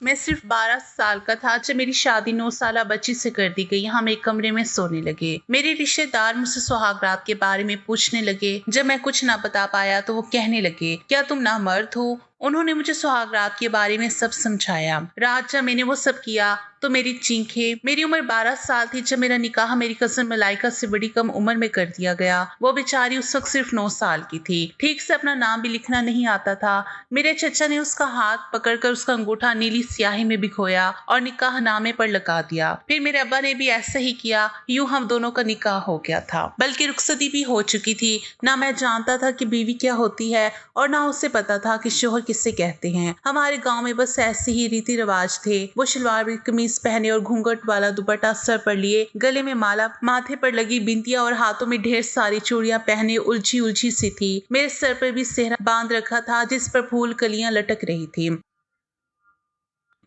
मैं सिर्फ 12 साल का था जब मेरी शादी 9 साला बच्ची से कर दी गई। हम एक कमरे में सोने लगे। मेरे रिश्तेदार मुझसे सुहागरात के बारे में पूछने लगे। जब मैं कुछ ना बता पाया तो वो कहने लगे, क्या तुम नामर्द हो? उन्होंने मुझे सुहागरात के बारे में सब समझाया। रात जब मैंने वो सब किया तो मेरी चीखें। मेरी उम्र 12 साल थी जब मेरा निकाह मेरी कजन मलाइका से बड़ी कम उम्र में कर दिया गया। वो बेचारी उस वक्त सिर्फ 9 साल की थी। ठीक से अपना नाम भी लिखना नहीं आता था। मेरे चचा ने उसका हाथ पकड़कर उसका अंगूठा नीली स्याही में भिगोया और निकाह नामे पर लगा दिया। फिर मेरे अब्बा ने भी ऐसा ही किया। यूं हम दोनों का निकाह हो गया था, बल्कि रुखसती भी हो चुकी थी। ना मैं जानता था कि बीवी क्या होती है और ना उसे पता था कि शोहर किसे कहते हैं। हमारे गांव में बस ऐसे ही रीति रिवाज थे। वो शलवार कमीज पहने और घूंघट वाला दुपट्टा सर पर लिए, गले में माला, माथे पर लगी बिंदियां और हाथों में ढेर सारी चूड़ियां पहने उलझी उलझी सी थी। मेरे सर पर भी सेहरा बांध रखा था जिस पर फूल कलियां लटक रही थी।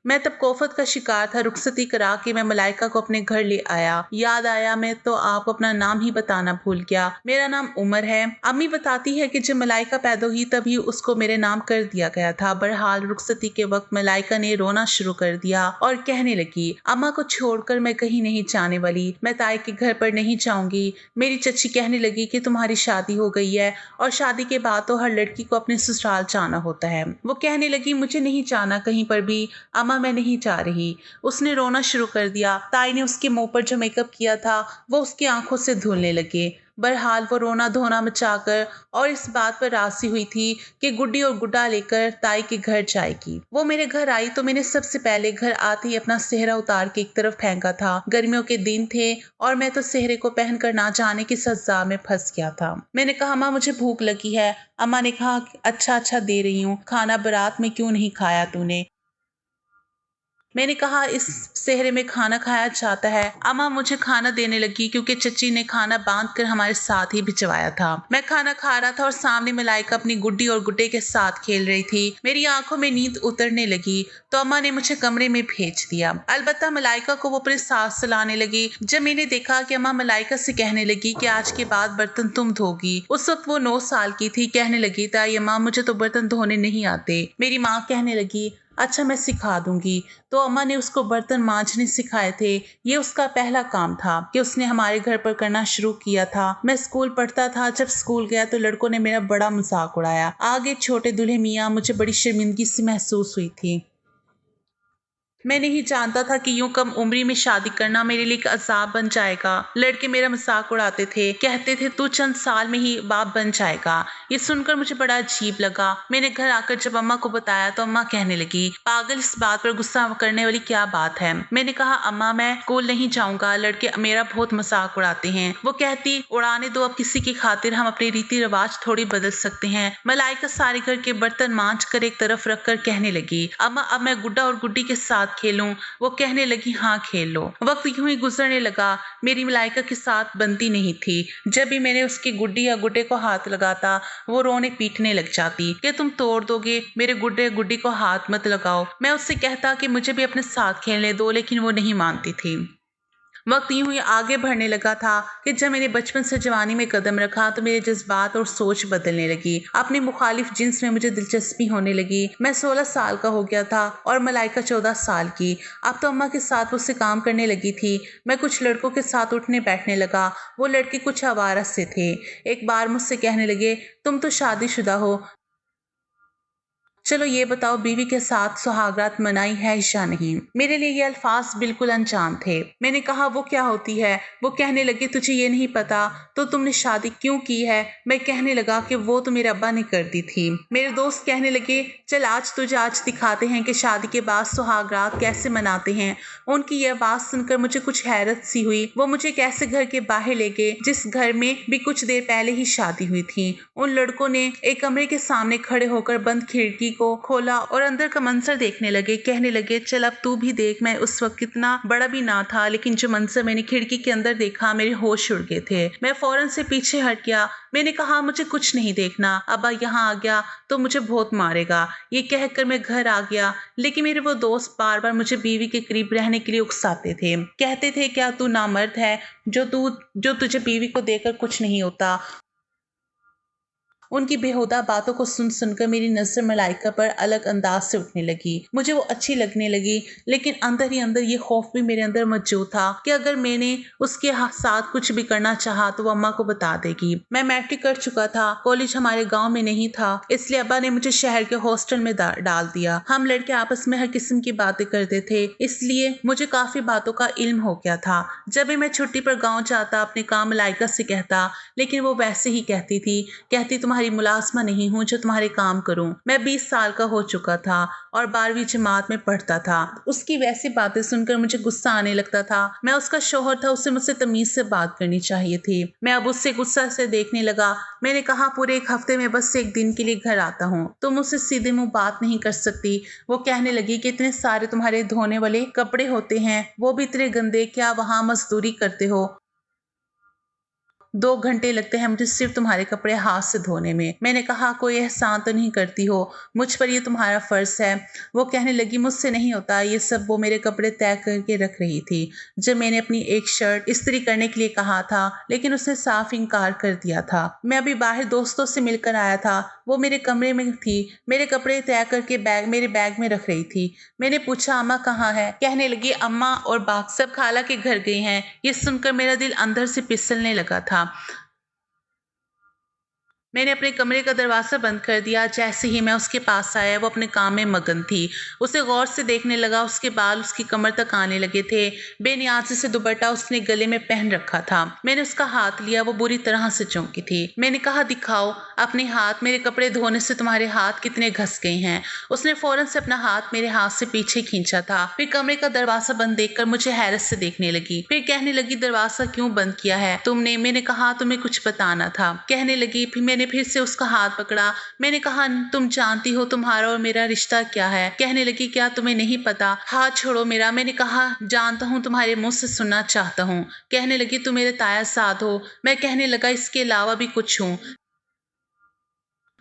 मैं तब कोफत का शिकार था। रुखसती करा के मैं मलाइका को अपने घर ले आया। याद आया मैं तो आपको अपना नाम ही बताना भूल गया। मेरा नाम उमर है। अम्मी बताती है कि जब मलाइका पैदा हुई तभी उसको मेरे नाम कर दिया गया था। बहरहाल रुखसती के वक्त मलाइका ने रोना शुरू कर दिया और कहने लगी, अम्मा को छोड़कर मैं कहीं नहीं जाने वाली। मैं ताई के घर पर नहीं जाऊंगी। मेरी चची कहने लगी कि तुम्हारी शादी हो गई है और शादी के बाद तो हर लड़की को अपने ससुराल जाना होता है। वो कहने लगी, मुझे नहीं जाना कहीं पर भी अम्मा, मैं नहीं जा रही। उसने रोना शुरू कर दिया। ताई ने उसके मुंह पर जो मेकअप किया था वो उसकी आंखों से धुलने लगे। बहरहाल वो रोना धोना मचाकर और इस बात पर राजी हुई थी कि गुड्डी और गुड्डा लेकर ताई के घर जाएगी। वो मेरे घर आई तो मैंने सबसे पहले घर आते ही अपना सेहरा उतार के एक तरफ फेंका था। गर्मियों के दिन थे और मैं तो सेहरे को पहनकर ना जाने की सजा में फंस गया था। मैंने कहा, अम्मा मुझे भूख लगी है। अम्मा ने कहा, अच्छा अच्छा दे रही हूँ, खाना बारात में क्यों नहीं खाया तूने? मैंने कहा, इस सेहरे में खाना खाया जाता है। अम्मा मुझे खाना देने लगी क्योंकि चची ने खाना बांध कर हमारे साथ ही भिजवाया था। मैं खाना खा रहा था और सामने मलाइका अपनी गुड्डी और गुड्डे के साथ खेल रही थी। मेरी आंखों में नींद उतरने लगी तो अम्मा ने मुझे कमरे में भेज दिया। अलबत्ता मलाइका को वो अपने साथ सुलाने लगी। जब मैंने देखा कि अम्मा मलाइका से कहने लगी कि आज के बाद बर्तन तुम धोगी। उस वक्त वो 9 साल की थी। कहने लगी, ताई अम्मा मुझे तो बर्तन धोने नहीं आते। मेरी माँ कहने लगी, अच्छा मैं सिखा दूंगी। तो अम्मा ने उसको बर्तन मांजने सिखाए थे। ये उसका पहला काम था कि उसने हमारे घर पर करना शुरू किया था। मैं स्कूल पढ़ता था। जब स्कूल गया तो लड़कों ने मेरा बड़ा मजाक उड़ाया। आगे छोटे दूल्हे मियाँ मुझे बड़ी शर्मिंदगी सी महसूस हुई थी। मैं नहीं जानता था कि यूं कम उम्री में शादी करना मेरे लिए एक अजाब बन जाएगा। लड़के मेरा मजाक उड़ाते थे, कहते थे तू चंद साल में ही बाप बन जाएगा। ये सुनकर मुझे बड़ा अजीब लगा। मैंने घर आकर जब अम्मा को बताया तो अम्मा कहने लगी, पागल, इस बात पर गुस्सा करने वाली क्या बात है? मैंने कहा, अम्मा मैं स्कूल नहीं जाऊंगा, लड़के मेरा बहुत मजाक उड़ाते हैं। वो कहती, उड़ाने दो, अब किसी की खातिर हम अपने रीति रिवाज थोड़ी बदल सकते हैं। मलाइका सारे घर के बर्तन मांझ कर एक तरफ रखकर कहने लगी, अम्मा अब मैं गुड्डा और गुड्डी के साथ खेलूं? वो कहने लगी, हाँ खेल लो। वक्त यूं ही गुजरने लगा। मेरी मलाइका के साथ बनती नहीं थी। जब भी मैंने उसकी गुड्डी या गुड्डे को हाथ लगाता वो रोने पीटने लग जाती कि तुम तोड़ दोगे, मेरे गुड्डे गुड्डी को हाथ मत लगाओ। मैं उससे कहता कि मुझे भी अपने साथ खेलने दो, लेकिन वो नहीं मानती थी। वक्त यूं ही आगे बढ़ने लगा था कि जब मैंने बचपन से जवानी में कदम रखा तो मेरे जज्बात और सोच बदलने लगी। अपने मुखालिफ जिन्स में मुझे दिलचस्पी होने लगी। मैं 16 साल का हो गया था और मलाइका 14 साल की। अब तो अम्मा के साथ उससे काम करने लगी थी। मैं कुछ लड़कों के साथ उठने बैठने लगा। वो लड़के कुछ आवारा से थे। एक बार मुझसे कहने लगे, तुम तो शादीशुदा हो, चलो ये बताओ बीवी के साथ सुहागरात मनाई है या नहीं? मेरे लिए ये अल्फाज बिल्कुल अनजान थे। मैंने कहा, वो क्या होती है? वो कहने लगे, तुझे ये नहीं पता तो तुमने शादी क्यों की है? मैं कहने लगा कि वो तो मेरे अब्बा ने कर दी थी। मेरे दोस्त कहने लगे, चल आज तुझे आज दिखाते हैं कि शादी के बाद सुहागरात कैसे मनाते हैं। उनकी ये आवाज सुनकर मुझे कुछ हैरत सी हुई। वो मुझे कैसे घर के बाहर ले गए जिस घर में भी कुछ देर पहले ही शादी हुई थी। उन लड़कों ने एक कमरे के सामने खड़े होकर बंद खिड़की को खोला और अंदर का मंजर देखने लगे। कहने लगे, चल अब तू भी देख। मैं उस वक्त कितना बड़ा भी ना था, लेकिन जो मंजर मैंने खिड़की के अंदर देखा मेरे होश उड़ गए थे। मैं फौरन से पीछे हट गया। मैंने कहा, मुझे कुछ नहीं देखना, अब्बा यहाँ आ गया तो मुझे बहुत मारेगा। ये कहकर मैं घर आ गया। लेकिन मेरे वो दोस्त बार बार मुझे बीवी के करीब रहने के लिए उकसाते थे। कहते थे, क्या तू नामर्द है जो तुझे बीवी को देकर कुछ नहीं होता? उनकी बेहुदा बातों को सुन सुनकर मेरी नजर मलाइका पर अलग अंदाज से उठने लगी। मुझे वो अच्छी लगने लगी, लेकिन अंदर ही अंदर ये खौफ भी मेरे अंदर मौजूद था कि अगर मैंने उसके साथ कुछ भी करना चाहा तो वो अम्मा को बता देगी। मैं मैट्रिक कर चुका था, कॉलेज हमारे गाँव में नहीं था, इसलिए अब्बा ने मुझे शहर के हॉस्टल में डाल दिया। हम लड़के आपस में हर किस्म की बातें करते थे, इसलिए मुझे काफी बातों का इल्म हो गया था। जब भी मैं छुट्टी पर गांव जाता अपने काम मलाइका से कहता, लेकिन वो वैसे ही कहती तुम्हारी मुलाजमा नहीं हूँ जो तुम्हारे काम करूं। मैं 20 साल का हो चुका था और 12वीं जमात में पढ़ता था। उसकी वैसी बातें सुनकर मुझे गुस्सा आने लगता था। मैं उसका शौहर था, उसे मुझसे तमीज से बात करनी चाहिए थी। मैं अब उससे गुस्सा से देखने लगा। मैंने कहा पूरे एक हफ्ते में बस एक दिन के लिए घर आता हूँ, तुम मुझसे सीधे मुंह बात नहीं कर सकती। वो कहने लगी कि इतने सारे तुम्हारे धोने वाले कपड़े होते हैं, वो भी इतने गंदे, क्या वहां मजदूरी करते हो? 2 घंटे लगते हैं मुझे सिर्फ तुम्हारे कपड़े हाथ से धोने में। मैंने कहा कोई एहसान तो नहीं करती हो, मुझ पर ये तुम्हारा फर्ज है। वो कहने लगी मुझसे नहीं होता ये सब। वो मेरे कपड़े तय करके रख रही थी। जब मैंने अपनी एक शर्ट इस्त्री करने के लिए कहा था, लेकिन उसने साफ इनकार कर दिया था। मैं अभी बाहर दोस्तों से मिलकर आया था, वो मेरे कमरे में थी, मेरे कपड़े तय करके मेरे बैग में रख रही थी। मैंने पूछा अम्मा कहाँ है? कहने लगी अम्मा और बाप सब खाला के घर गए हैं। ये सुनकर मेरा दिल अंदर से फिसलने लगा था। मैंने अपने कमरे का दरवाज़ा बंद कर दिया। जैसे ही मैं उसके पास आया, वो अपने काम में मगन थी। उसे गौर से देखने लगा। उसके बाल उसकी कमर तक आने लगे थे। बेनियाज़ी से दुपट्टा उसने गले में पहन रखा था। मैंने उसका हाथ लिया, वो बुरी तरह से चौंकी थी। मैंने कहा दिखाओ अपने हाथ, मेरे कपड़े धोने से तुम्हारे हाथ कितने घस गए हैं। उसने फौरन से अपना हाथ मेरे हाथ से पीछे खींचा था। फिर कमरे का दरवाज़ा बंद देखकर मुझे हैरत से देखने लगी। फिर कहने लगी दरवाज़ा क्यों बंद किया है तुमने? मैंने कहा तुम्हें कुछ बताना था। कहने लगी फिर से उसका हाथ पकड़ा। मैंने कहा तुम जानती हो तुम्हारा और मेरा रिश्ता क्या है? कहने लगी क्या तुम्हें नहीं पता? हाथ छोड़ो मेरा। मैंने कहा जानता हूँ, तुम्हारे मुंह से सुनना चाहता हूँ। कहने लगी तुम मेरे ताया साथ हो। मैं कहने लगा इसके अलावा भी कुछ हूँ।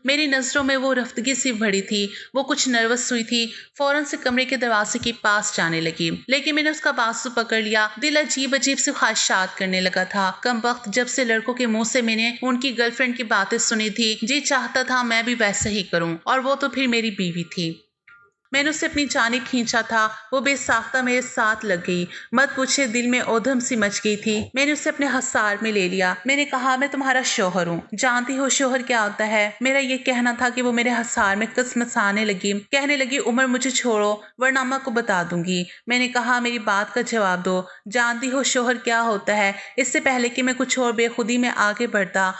मेरी नजरों में वो रफ्तगी सी भरी थी। वो कुछ नर्वस हुई थी। फौरन से कमरे के दरवाजे के पास जाने लगी, लेकिन मैंने उसका बाजू पकड़ लिया। दिल अजीब अजीब से ख्वाहिशात करने लगा था। कम वक्त जब से लड़कों के मुंह से मैंने उनकी गर्लफ्रेंड की बातें सुनी थी, जी चाहता था मैं भी वैसा ही करूं, और वो तो फिर मेरी बीवी थी। मैंने उसे अपनी जानिब खींचा था। वो बेसाख्ता मेरे साथ लग गई। मत पूछे, दिल में ओधम सी मच गई थी। मैंने उसे अपने हसार में ले लिया। मैंने कहा मैं तुम्हारा शौहर हूँ। जानती हो शौहर क्या होता है? मेरा ये कहना था कि वो मेरे हसार में कसमसाने लगी। कहने लगी उमर मुझे छोड़ो वरना अम्मा को बता दूंगी। मैंने कहा मेरी बात का जवाब दो। जानती हो शौहर क्या होता है? इससे पहले कि मैं कुछ और बेखुदी में आगे बढ़ता,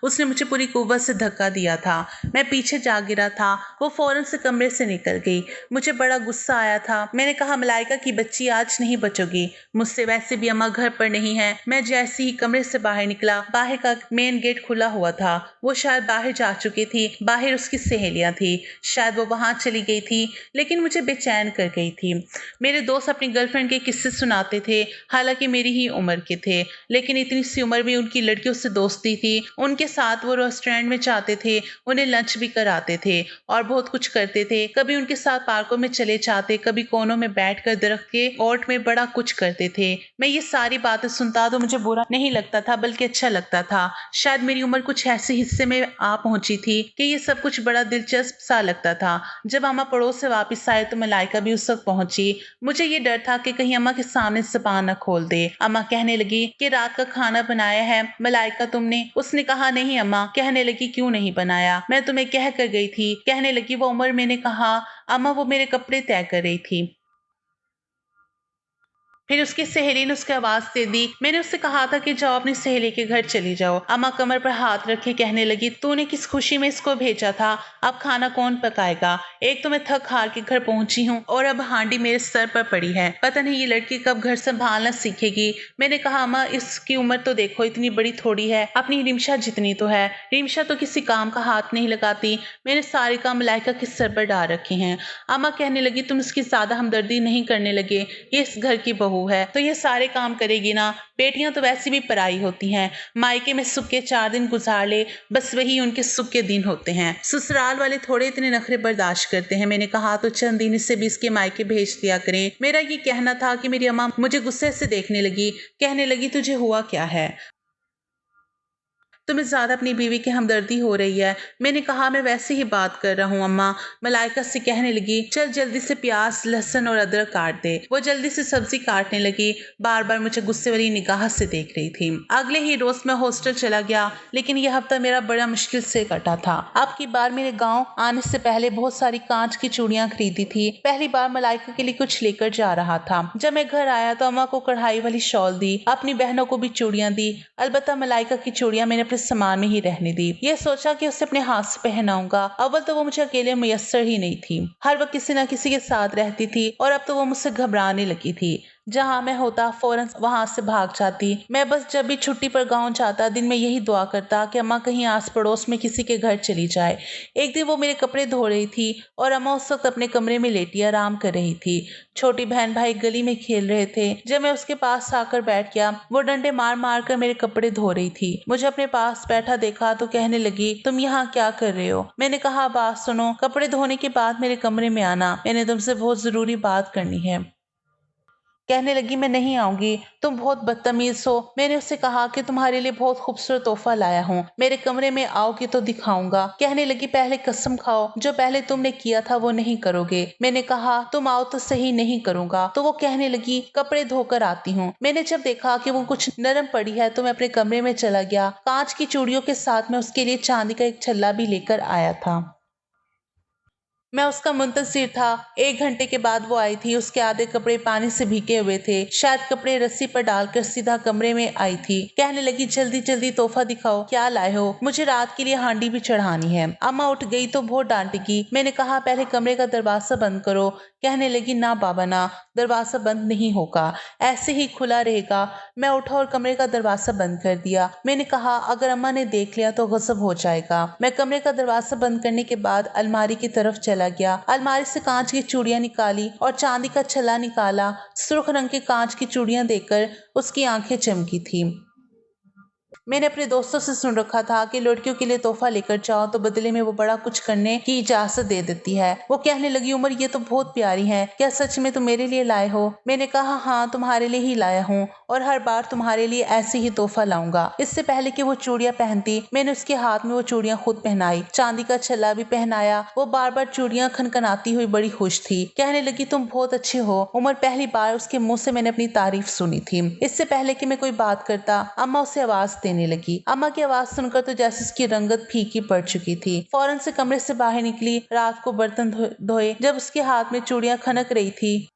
उसने मुझे पूरी कुव्वत से धक्का दिया था। मैं पीछे जा गिरा था। वो फौरन से कमरे से निकल गई। मुझे बड़ा गुस्सा आया था। मैंने कहा मलाइका की बच्ची आज नहीं बचोगी मुझसे, वैसे भी अम्मा घर पर नहीं है। मैं जैसे ही कमरे से बाहर निकला, बाहर का मेन गेट खुला हुआ था। वो शायद बाहर जा चुकी थी। बाहर उसकी सहेलियां थी, शायद वो वहां चली गई थी, लेकिन मुझे बेचैन कर गई थी। मेरे दोस्त अपनी गर्लफ्रेंड के किस्से सुनाते थे, हालांकि मेरी ही उम्र के थे, लेकिन इतनी सी उम्र में उनकी लड़कियों से दोस्ती थी। उनके साथ वो रेस्टोरेंट में जाते थे, उन्हें लंच भी कराते थे और बहुत कुछ करते थे। कभी उनके साथ पार्कों में चले जाते, कभी कोनों में बैठकर दरख्त के ओट में बड़ा कुछ करते थे। मैं ये सारी बातें सुनता तो मुझे बुरा नहीं लगता था, बल्कि अच्छा लगता था। शायद मेरी उम्र कुछ ऐसे हिस्से में आ पहुंची थी कि ये सब कुछ बड़ा दिलचस्प सा लगता था। जब अम्मा पड़ोस से वापस आए तो मलाइका भी उस वक्त पहुंची। मुझे ये डर था कि कहीं अम्मा के सामने ज़बान न खोल दे। अम्मा कहने लगी कि रात का खाना बनाया है मलाइका तुमने? उसने कहा नहीं अम्मा। कहने लगी क्यों नहीं बनाया? मैं तुम्हें कह कर गई थी। कहने लगी वो उम्र। मैंने कहा अम्मा वो मेरे कपड़े तय कर रही थी। फिर उसकी सहेली ने उसकी आवाज दे दी। मैंने उससे कहा था कि जाओ अपनी सहेली के घर चली जाओ। अम्मा कमर पर हाथ रखे कहने लगी तूने किस खुशी में इसको भेजा था? अब खाना कौन पकाएगा? एक तो मैं थक हार के घर पहुंची हूँ और अब हांडी मेरे सर पर पड़ी है। पता नहीं ये लड़की कब घर संभालना सीखेगी। मैंने कहा अम्मा इसकी उम्र तो देखो, इतनी बड़ी थोड़ी है, अपनी रिमशा जितनी तो है। रिमशा तो किसी काम का हाथ नहीं लगाती। मैंने सारे काम मलाइका के सर पर डाल रखे हैं। अम्मा कहने लगी तुम इसकी ज्यादा हमदर्दी नहीं करने लगे, ये इस घर की बहू है तो ये सारे काम करेगी ना। बेटियां तो वैसे भी पराई होती हैं। मायके में सुख के 4 दिन गुजार ले, बस वही उनके सुख के दिन होते हैं। ससुराल वाले थोड़े इतने नखरे बर्दाश्त करते हैं। मैंने कहा तो चंद दिन इससे भी इसके मायके भेज दिया करें। मेरा ये कहना था कि मेरी अम्मा मुझे गुस्से से देखने लगी। कहने लगी तुझे हुआ क्या है? तुम्हें ज्यादा अपनी बीवी की हमदर्दी हो रही है। मैंने कहा, मैं वैसे ही बात कर रहा हूँ अम्मा। मलाइका से कहने लगी, चल जल्दी से प्याज, लहसुन और अदरक काट दे। वो जल्दी से सब्जी काटने लगी, बार बार मुझे गुस्से वाली निगाह से देख रही थी। अगले ही रोज मैं हॉस्टल चला गया, लेकिन यह हफ्ता मेरा बड़ा मुश्किल से कटा था। अब की बार मेरे गाँव आने से पहले बहुत सारी कांच की चूड़ियां खरीदी थी। पहली बार मलाइका के लिए कुछ लेकर जा रहा था। जब मैं घर आया तो अम्मा को कढ़ाई वाली शॉल दी, अपनी बहनों को भी चूड़ियां दी। अलबत्ता मलाइका की चूड़ियां मैंने अपने सामान में ही रहने दी। ये सोचा कि उसे अपने हाथ से पहनाऊंगा। अव्वल तो वो मुझे अकेले मुयस्सर ही नहीं थी, हर वक्त किसी न किसी के साथ रहती थी, और अब तो वो मुझसे घबराने लगी थी। जहां मैं होता फौरन वहां से भाग जाती। मैं बस जब भी छुट्टी पर गांव जाता दिन में यही दुआ करता कि अम्मा कहीं आस पड़ोस में किसी के घर चली जाए। एक दिन वो मेरे कपड़े धो रही थी और अम्मा उस वक्त अपने कमरे में लेटी आराम कर रही थी। छोटी बहन भाई गली में खेल रहे थे। जब मैं उसके पास आकर बैठ गया, वो डंडे मार मार कर मेरे कपड़े धो रही थी। मुझे अपने पास बैठा देखा तो कहने लगी, तुम यहाँ क्या कर रहे हो? मैंने कहा, बात सुनो, कपड़े धोने के बाद मेरे कमरे में आना, मैंने तुमसे बहुत जरूरी बात करनी है। कहने लगी, मैं नहीं आऊंगी, तुम बहुत बदतमीज हो। मैंने उससे कहा कि तुम्हारे लिए बहुत खूबसूरत तोहफा लाया हूँ, मेरे कमरे में आओगी तो दिखाऊंगा। कहने लगी, पहले कसम खाओ, जो पहले तुमने किया था वो नहीं करोगे। मैंने कहा, तुम आओ तो सही, नहीं करूंगा। तो वो कहने लगी, कपड़े धोकर आती हूँ। मैंने जब देखा कि वो कुछ नरम पड़ी है तो मैं अपने कमरे में चला गया। कांच की चूड़ियों के साथ में उसके लिए चांदी का एक छल्ला भी लेकर आया था। मैं उसका मुंतजिर था। 1 घंटे के बाद वो आई थी। उसके आधे कपड़े पानी से भीगे हुए थे। शायद कपड़े रस्सी पर डालकर सीधा कमरे में आई थी। कहने लगी, जल्दी जल्दी तोहफा दिखाओ, क्या लाए हो? मुझे रात के लिए हांडी भी चढ़ानी है। अम्मा उठ गई तो बहुत डांटेगी। मैंने कहा, पहले कमरे का दरवाजा बंद करो। कहने लगी, ना बाबा ना, दरवाजा बंद नहीं होगा, ऐसे ही खुला रहेगा। मैं उठा और कमरे का दरवाजा बंद कर दिया। मैंने कहा, अगर अम्मा ने देख लिया तो गजब हो जाएगा। मैं कमरे का दरवाजा बंद करने के बाद अलमारी की तरफ चला गया। अलमारी से कांच की चूड़ियां निकाली और चांदी का छल्ला निकाला। सुर्ख रंग के कांच की चूड़ियां देखकर उसकी आंखें चमकी थी। मैंने अपने दोस्तों से सुन रखा था कि लड़कियों के लिए तोहफा लेकर जाओ तो बदले में वो बड़ा कुछ करने की इजाजत दे देती है। वो कहने लगी, उमर ये तो बहुत प्यारी है, क्या सच में तुम मेरे लिए लाए हो? मैंने कहा, हाँ, तुम्हारे लिए ही लाया हूँ, और हर बार तुम्हारे लिए ऐसे ही तोहफा लाऊंगा। इससे पहले कि वो चूड़ियां पहनती, मैंने उसके हाथ में वो चूड़ियां खुद पहनाई, चांदी का छल्ला भी पहनाया। वो बार बार चूड़ियां खनखनाती हुई बड़ी खुश थी। कहने लगी, तुम बहुत अच्छे हो। उमर, पहली बार उसके मुंह से मैंने अपनी तारीफ सुनी थी। इससे पहले कि मैं कोई बात करता, अम्मा उसे आवाज देने लगी। अम्मा की आवाज सुनकर तो जैसे उसकी रंगत फीकी पड़ चुकी थी। फौरन से कमरे से बाहर निकली। रात को बर्तन धोए। जब उसके हाथ में चूड़ियां खनक रही थी,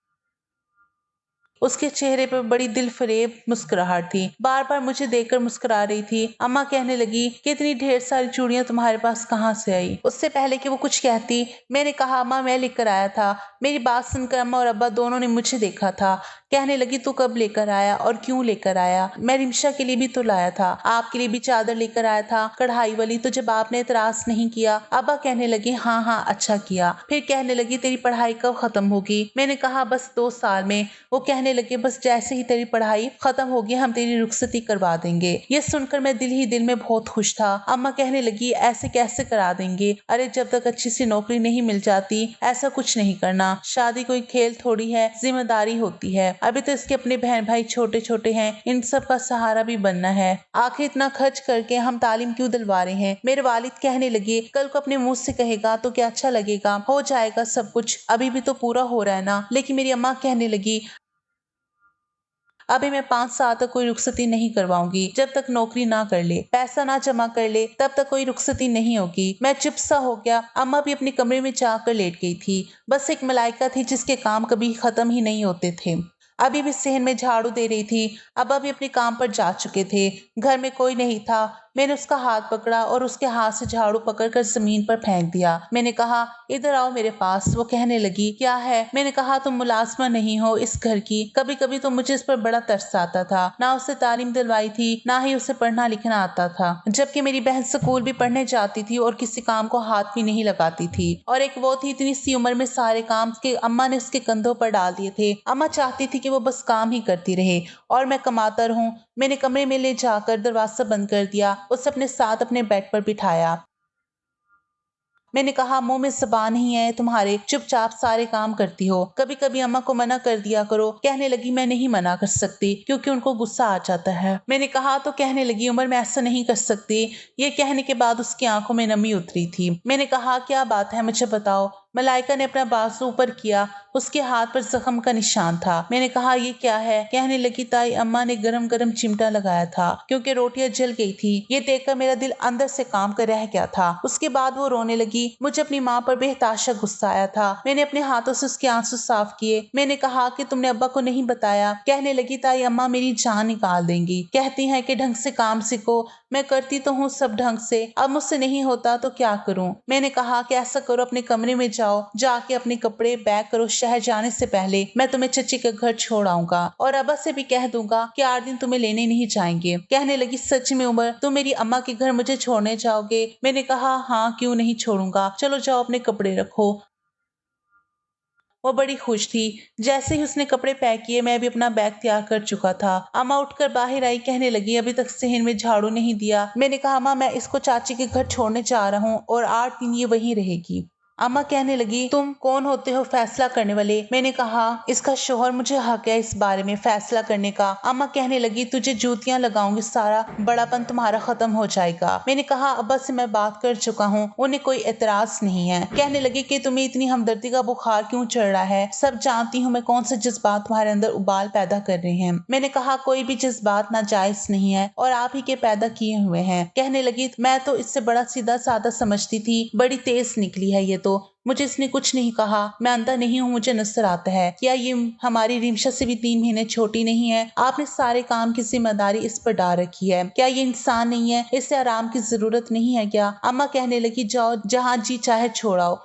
उसके चेहरे पर बड़ी दिल फरेब मुस्कुराहट थी। बार बार मुझे देखकर मुस्कुरा रही थी। अम्मा कहने लगी कि इतनी ढेर सारी चूड़ियां तुम्हारे पास कहाँ से आई? उससे पहले कि वो कुछ कहती, मैंने कहा, अम्मा मैं लेकर आया था। मेरी बात सुनकर अम्मा और अब्बा दोनों ने मुझे देखा था। कहने लगी, तू कब लेकर आया और क्यों लेकर आया? मैं रिमशा के लिए भी तो लाया था, आपके लिए भी चादर लेकर आया था, कढ़ाई वाली, तो जब आपने एतराज नहीं किया। अब्बा कहने लगे, हाँ हाँ अच्छा किया। फिर कहने लगी, तेरी पढ़ाई कब खत्म होगी? मैंने कहा, बस 2 साल में। वो कहने लगे, बस जैसे ही तेरी पढ़ाई खत्म होगी हम तेरी रुखसती करवा देंगे। ये सुनकर मैं दिल ही दिल में बहुत खुश था। अम्मा कहने लगी, ऐसे कैसे करा देंगे? अरे जब तक अच्छी सी नौकरी नहीं मिल जाती ऐसा कुछ नहीं करना। शादी कोई खेल थोड़ी है, जिम्मेदारी होती है। अभी तो इसके अपने बहन भाई छोटे छोटे हैं, इन सब का सहारा भी बनना है। आखिर इतना खर्च करके हम तालीम क्यों दिलवा रहे हैं? मेरे वालिद कहने लगे, कल को अपने मुंह से कहेगा तो क्या अच्छा लगेगा? हो जाएगा सब कुछ, अभी भी तो पूरा हो रहा है ना। लेकिन मेरी अम्मा कहने लगी, अभी मैं 5 साल तक कोई रुखसती नहीं करवाऊंगी। जब तक नौकरी ना कर ले, पैसा ना जमा कर ले, तब तक कोई रुखसती नहीं होगी। मैं चुप सा हो गया। अम्मा भी अपने कमरे में जाकर लेट गई थी। बस एक मलाइका थी जिसके काम कभी खत्म ही नहीं होते थे। अभी भी सहन में झाड़ू दे रही थी। अब्बा भी अपने काम पर जा चुके थे। घर में कोई नहीं था। मैंने उसका हाथ पकड़ा और उसके हाथ से झाड़ू पकड़कर जमीन पर फेंक दिया। मैंने कहा, इधर आओ मेरे पास। वो कहने लगी, क्या है? मैंने कहा, तुम मुलाजमा नहीं हो इस घर की। कभी कभी तो मुझे इस पर बड़ा तरस आता था। ना उसे तालीम दिलवाई थी, ना ही उसे पढ़ना लिखना आता था, जबकि मेरी बहन स्कूल भी पढ़ने जाती थी और किसी काम को हाथ भी नहीं लगाती थी। और एक वो थी, इतनी सी उम्र में सारे काम के अम्मा ने उसके कंधों पर डाल दिए थे। अम्मा चाहती थी कि वो बस काम ही करती रहे और मैं कमाता रहूं। मैंने कमरे में ले जाकर दरवाजा बंद कर दिया। उसे अपने साथ अपने बेड पर बिठाया। मैंने कहा, मुंह में ज़बान नहीं है तुम्हारे, चुपचाप सारे काम करती हो, कभी कभी अम्मा को मना कर दिया करो। कहने लगी, मैं नहीं मना कर सकती क्योंकि उनको गुस्सा आ जाता है। मैंने कहा, तो कहने लगी, उमर मैं ऐसा नहीं कर सकती। ये कहने के बाद उसकी आंखों में नमी उतरी थी। मैंने कहा, क्या बात है, मुझे बताओ। मलाइका ने अपना बाजू ऊपर किया। उसके हाथ पर जख्म का निशान था। मैंने कहा, ये क्या है? कहने लगी, ताई अम्मा ने गरम गरम चिमटा लगाया था क्योंकि रोटियां जल गई थी। ये देखकर मेरा दिल अंदर से काम कर रह गया था। उसके बाद वो रोने लगी। मुझे अपनी माँ पर बेहताशा गुस्सा आया था। मैंने अपने हाथों से उसके आंसू साफ किए। मैंने कहा कि तुमने अब्बा को नहीं बताया। कहने लगी, ताई अम्मा मेरी जान निकाल देंगी। कहती हैं कि ढंग से काम सीखो। मैं करती तो हूँ सब ढंग से, अब मुझसे नहीं होता तो क्या करूँ। मैंने कहा कि ऐसा करो, अपने कमरे में जाओ, जाके अपने कपड़े बैग करो। शहर जाने से पहले मैं तुम्हें चची के घर छोड़ आऊंगा और अब्बा से भी कह दूंगा कि 8 दिन तुम्हें लेने नहीं जाएंगे। कहने लगी, सच में उमर, तुम मेरी अम्मा के घर मुझे छोड़ने जाओगे? मैंने कहा, हाँ, क्यों नहीं छोड़ूंगा, चलो जाओ अपने कपड़े रखो। वो बड़ी खुश थी। जैसे ही उसने कपड़े पैक किए, मैं भी अपना बैग तैयार कर चुका था। अम्मा उठकर बाहर आई। कहने लगी, अभी तक सेहन में झाड़ू नहीं दिया। मैंने कहा, अम्मा मैं इसको चाची के घर छोड़ने जा रहा हूँ और 8 दिन ये वहीं रहेगी। अम्मा कहने लगी, तुम कौन होते हो फैसला करने वाले? मैंने कहा, इसका शोहर, मुझे हक है इस बारे में फैसला करने का। अम्मा कहने लगी, तुझे जूतियां लगाऊंगी, सारा बड़ापन तुम्हारा खत्म हो जाएगा। मैंने कहा, अब्बा से मैं बात कर चुका हूँ, उन्हें कोई एतराज नहीं है। कहने लगी कि तुम्हें इतनी हमदर्दी का बुखार क्यों चढ़ रहा है? सब जानती हूँ मैं कौन से जज्बात तुम्हारे अंदर उबाल पैदा कर रहे हैं। मैंने कहा, कोई भी जज्बात नाजायज नहीं है और आप ही के पैदा किए हुए हैं। कहने लगी, मैं तो इससे बड़ा सीधा साधा समझती थी, बड़ी तेज निकली है ये तो। मुझे इसने कुछ नहीं कहा। मैं अंधा नहीं हूँ, मुझे नजर आता है। क्या ये हमारी रिमशा से भी 3 महीने छोटी नहीं है? आपने सारे काम की जिम्मेदारी इस पर डाल रखी है। क्या ये इंसान नहीं है? इसे आराम की जरूरत नहीं है क्या? अम्मा कहने लगी, जाओ, जहाँ जी चाहे छोड़ाओ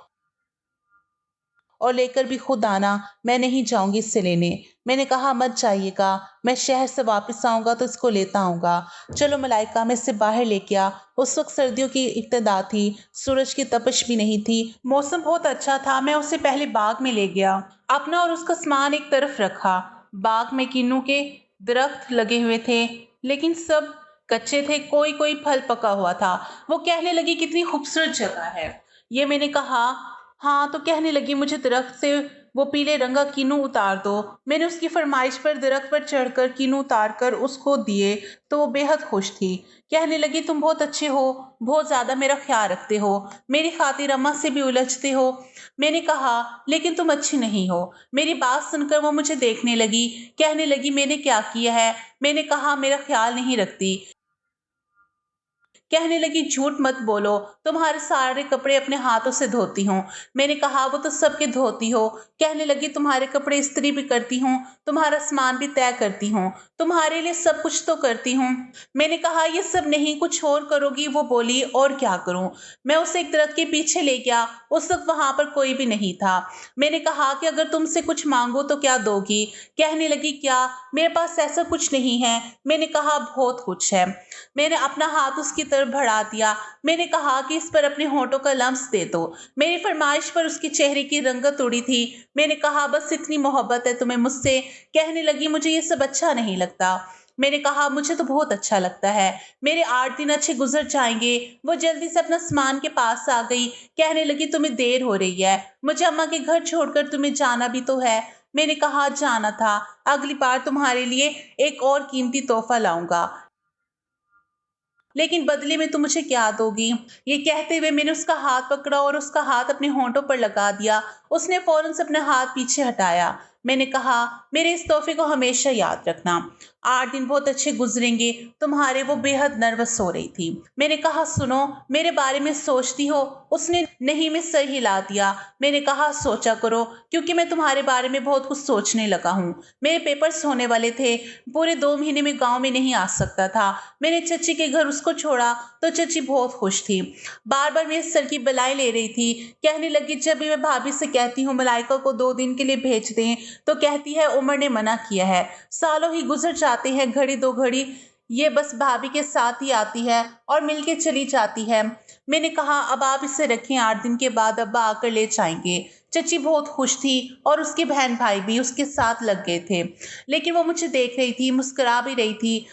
और लेकर भी खुद आना। मैं नहीं जाऊंगी इससे लेने। मैंने कहा, मत जाइएगा, मैं शहर से वापस आऊंगा तो इसको लेता आऊंगा। चलो मलाइका, मैं इससे बाहर लेके आ। उस वक्त सर्दियों की इब्तिदा थी, सूरज की तपिश भी नहीं थी, मौसम बहुत अच्छा था। मैं उसे पहले बाग में ले गया, अपना और उसका सामान एक तरफ रखा। बाग में किन्नू के दरख्त लगे हुए थे, लेकिन सब कच्चे थे, कोई कोई फल पका हुआ था। वो कहने लगी, कितनी खूबसूरत जगह है ये। मैंने कहा, हाँ। तो कहने लगी, मुझे दरख्त से वो पीले रंग का कीनू उतार दो। मैंने उसकी फरमाइश पर दरख्त पर चढ़कर कीनू उतार कर उसको दिए तो वो बेहद खुश थी। कहने लगी, तुम बहुत अच्छे हो, बहुत ज्यादा मेरा ख्याल रखते हो, मेरी खातिर अम्मा से भी उलझते हो। मैंने कहा, लेकिन तुम अच्छी नहीं हो। मेरी बात सुनकर वो मुझे देखने लगी। कहने लगी, मैंने क्या किया है? मैंने कहा, मेरा ख्याल नहीं रखती। कहने लगी, झूठ मत बोलो, तुम्हारे सारे कपड़े अपने हाथों से धोती हूँ। मैंने कहा, वो तो सबके धोती हो। कहने लगी, तुम्हारे कपड़े इस्त्री भी करती हूँ, तुम्हारा सामान भी तय करती हूँ, तुम्हारे लिए सब कुछ तो करती हूँ। मैंने कहा, ये सब नहीं, कुछ और करोगी? वो बोली, और क्या करूँ? मैं उसे एक दरख्त के पीछे ले गया। उस वक्त वहां पर कोई भी नहीं था। मैंने कहा कि अगर तुमसे कुछ मांगो तो क्या दोगी? कहने लगी, क्या? मेरे पास ऐसा कुछ नहीं है। मैंने कहा, बहुत कुछ है। मैंने अपना हाथ उसकी तरफ बढ़ा दिया। मैंने कहा कि इस पर अपने होठों का लम्स दे दो। मेरी फरमाइश पर उसके चेहरे की रंगत उड़ी थी। मैंने कहा, बस इतनी मोहब्बत है तुम्हें मुझसे? कहने लगी, मुझे ये सब अच्छा नहीं लगता। मैंने कहा, मुझे तो बहुत अच्छा लगता है, मेरे 8 दिन अच्छे गुजर जाएंगे। वो जल्दी से अपना सामान के पास आ गई। कहने लगी, तुम्हें देर हो रही है, मुझे अम्मा के घर छोड़कर तुम्हें जाना भी तो है। मैंने कहा, जाना था, अगली बार तुम्हारे लिए एक और कीमती तोहफा लाऊंगा, लेकिन बदले में तुम मुझे क्या दोगी? ये कहते हुए मैंने उसका हाथ पकड़ा और उसका हाथ अपने होंठों पर लगा दिया। उसने फौरन से अपना हाथ पीछे हटाया। मैंने कहा, मेरे इस तोहफे को हमेशा याद रखना। 8 दिन बहुत अच्छे गुजरेंगे तुम्हारे। वो बेहद नर्वस हो रही थी। मैंने कहा, सुनो, मेरे बारे में सोचती हो? उसने नहीं में सर हिला दिया। मैंने कहा, सोचा करो, क्योंकि मैं तुम्हारे बारे में बहुत कुछ सोचने लगा हूँ। मेरे पेपर्स होने वाले थे, पूरे 2 महीने में गाँव में नहीं आ सकता था। मैंने चची के घर उसको छोड़ा तो चची बहुत खुश थी, बार बार मेरे सर की बलाई ले रही थी। कहने लगी, जब भी मैं भाभी से कहती हूँ मलाइका को 2 दिन के लिए भेज दें तो कहती है उमर ने मना किया है। सालों ही गुजर जाते हैं, घड़ी दो घड़ी ये बस भाभी के साथ ही आती है और मिलके चली जाती है। मैंने कहा, अब आप इसे रखें, 8 दिन के बाद अब्बा आकर ले जाएंगे। चची बहुत खुश थी और उसके बहन भाई भी उसके साथ लग गए थे, लेकिन वो मुझे देख रही थी, मुस्कुरा भी रही थी।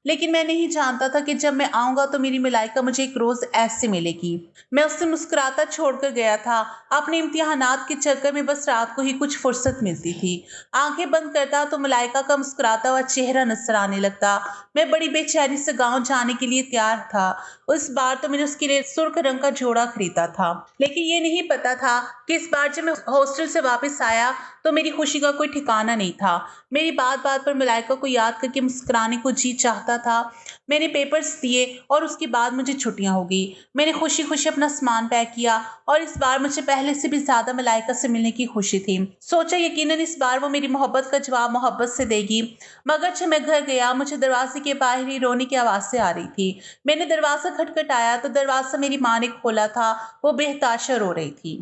लेकिन मैं नहीं जानता था कि जब मैं आऊंगा तो मेरी मलाइका मुझे एक रोज ऐसे मिलेगी। मैं उससे मुस्कुराता छोड़कर गया था। अपने इम्तिहानात के चक्कर में बस रात को ही कुछ फुर्सत मिलती थी। आंखें बंद करता तो मलाइका का मुस्कुराता हुआ चेहरा नजर आने लगता। मैं बड़ी बेचैनी से गांव जाने के लिए तैयार था। उस बार तो मैंने उसके लिए सुर्ख रंग का जोड़ा खरीदा था, लेकिन ये नहीं पता था कि इस बार जब मैं हॉस्टल से वापस आया तो मेरी खुशी का कोई ठिकाना नहीं था। मेरी बात बात पर मलाइका को याद करके मुस्कुराने को जी चाहता था। मैंने पेपर्स दिए और उसके बाद मुझे छुट्टियां हो गई। मैंने खुशी खुशी अपना सामान पैक किया और इस बार मुझे पहले से भी ज्यादा मलाइका से मिलने की खुशी थी। सोचा यकीनन इस बार वो मेरी मोहब्बत का जवाब मोहब्बत से देगी। मगर जब मैं घर गया मुझे दरवाजे के बाहर ही रोने की आवाज से आ रही थी। मैंने दरवाजा खटखटाया तो दरवाजा मेरी माँ ने खोला था। वो बेहताशा रो रही थी।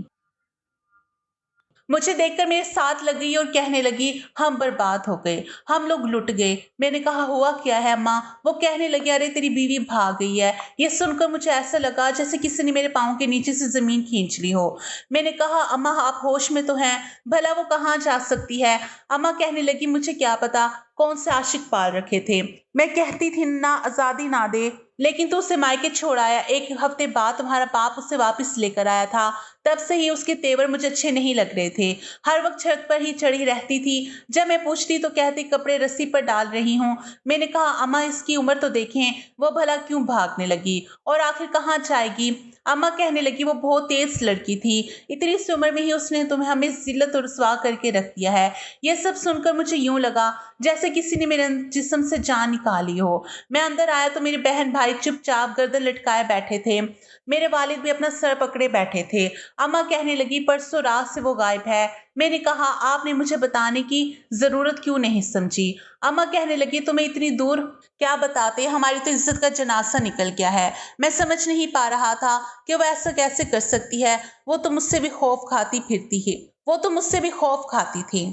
मुझे देखकर मेरे साथ लग गई और कहने लगी, हम बर्बाद हो गए, हम लोग लुट गए। मैंने कहा, हुआ क्या है अम्मा? वो कहने लगी, अरे तेरी बीवी भाग गई है। ये सुनकर मुझे ऐसा लगा जैसे किसी ने मेरे पाँव के नीचे से जमीन खींच ली हो। मैंने कहा, अम्मा आप होश में तो हैं, भला वो कहाँ जा सकती है? अम्मा कहने लगी, मुझे क्या पता कौन से आशिक पाल रखे थे। मैं कहती थी ना आजादी ना दे, लेकिन तू उसे मायके छोड़ आया। एक हफ्ते बाद तुम्हारा बाप उसे वापस लेकर आया था। तब से ही उसके तेवर मुझे अच्छे नहीं लग रहे थे। हर वक्त छत पर ही चढ़ी रहती थी। जब मैं पूछती तो कहती कपड़े रस्सी पर डाल रही हूँ। मैंने कहा, अम्मा इसकी उम्र तो देखें, वो भला क्यों भागने लगी और आखिर कहाँ जाएगी? अम्मा कहने लगी, वो बहुत तेज लड़की थी, इतनी सी उम्र में ही उसने तुम्हें हमें जिल्लत और रुसवा करके रख दिया है। यह सब सुनकर मुझे यूं लगा जैसे किसी ने मेरे जिस्म से जान निकाली हो। मैं अंदर आया तो मेरे बहन भाई चुपचाप गर्दन लटकाए बैठे थे। मेरे वालिद भी अपना सर पकड़े बैठे थे। अम्मा कहने लगी, परसों रात से वो गायब है। मैंने कहा, आपने मुझे बताने की जरूरत क्यों नहीं समझी? अम्मा कहने लगी, तुम्हें इतनी दूर क्या बताते, हमारी तो इज्जत का जनाजा निकल गया है। मैं समझ नहीं पा रहा था कि वो ऐसा कैसे कर सकती है। वो तो मुझसे भी खौफ खाती फिरती है, वो तो मुझसे भी खौफ खाती थी।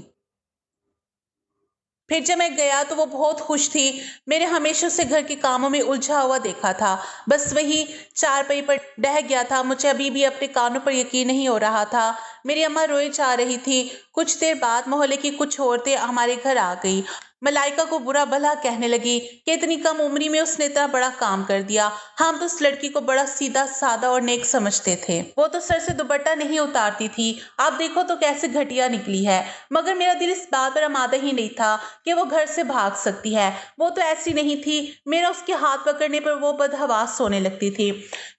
फिर जब मैं गया तो वो बहुत खुश थी। मैंने हमेशा उसे घर के कामों में उलझा हुआ देखा था। बस वही चारपाई पर डह गया था। मुझे अभी भी अपने कानों पर यकीन नहीं हो रहा था। मेरी अम्मा रोए जा रही थी। कुछ देर बाद मोहल्ले की कुछ औरतें हमारे घर आ गई। मलाइका को बुरा भला कहने लगी कि इतनी कम उम्र में उसने इतना बड़ा काम कर दिया। हम तो उस लड़की को बड़ा सीधा सादा और नेक समझते थे। वो तो सर से दुपट्टा नहीं उतारती थी। आप देखो तो कैसे घटिया निकली है। मगर मेरा दिल इस बात पर आमादा ही नहीं था कि वो घर से भाग सकती है। वो तो ऐसी नहीं थी। मेरा उसके हाथ पकड़ने पर वो बदहवास सोने लगती थी।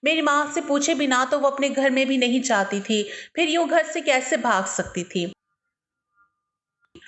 मेरी माँ से पूछे बिना तो वो अपने घर में भी नहीं जाती थी। फिर यूं घर से कैसे भाग सकती थी?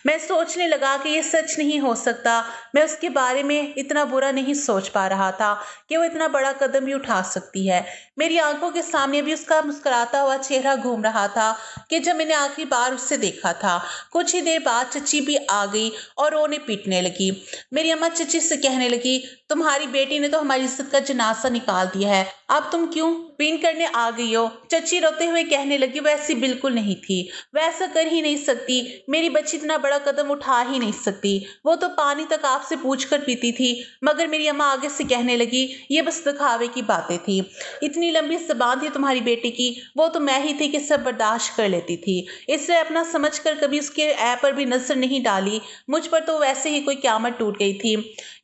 मैं सोचने लगा कि ये सच नहीं हो सकता। मैं उसके बारे में इतना बुरा नहीं सोच पा रहा था कि वो इतना बड़ा कदम भी उठा सकती है। मेरी आंखों के सामने भी उसका मुस्कुराता हुआ चेहरा घूम रहा था कि जब मैंने आखिरी बार उससे देखा था। कुछ ही देर बाद चची भी आ गई और रोने पीटने लगी। मेरी अम्मा चची से कहने लगी, तुम्हारी बेटी ने तो हमारी इज्जत का जनाजा निकाल दिया है, अब तुम क्यों पीन करने आ गई हो? चची रोते हुए कहने लगी, वैसी बिल्कुल नहीं थी, वैसा कर ही नहीं सकती। मेरी बच्ची इतना बड़ा कदम उठा ही नहीं सकती। वो तो पानी तक आपसे पूछकर पीती थी। मगर मेरी अम्मा आगे से कहने लगी, ये बस दिखावे की बातें थी। इतनी लंबी जबान थी तुम्हारी बेटी की, वो तो मैं ही थी कि सब बर्दाश्त कर लेती थी। इसलिए अपना समझ कर कभी उसके ऐप पर भी नजर नहीं डाली। मुझ पर तो वैसे ही कोई क्यामत टूट गई थी।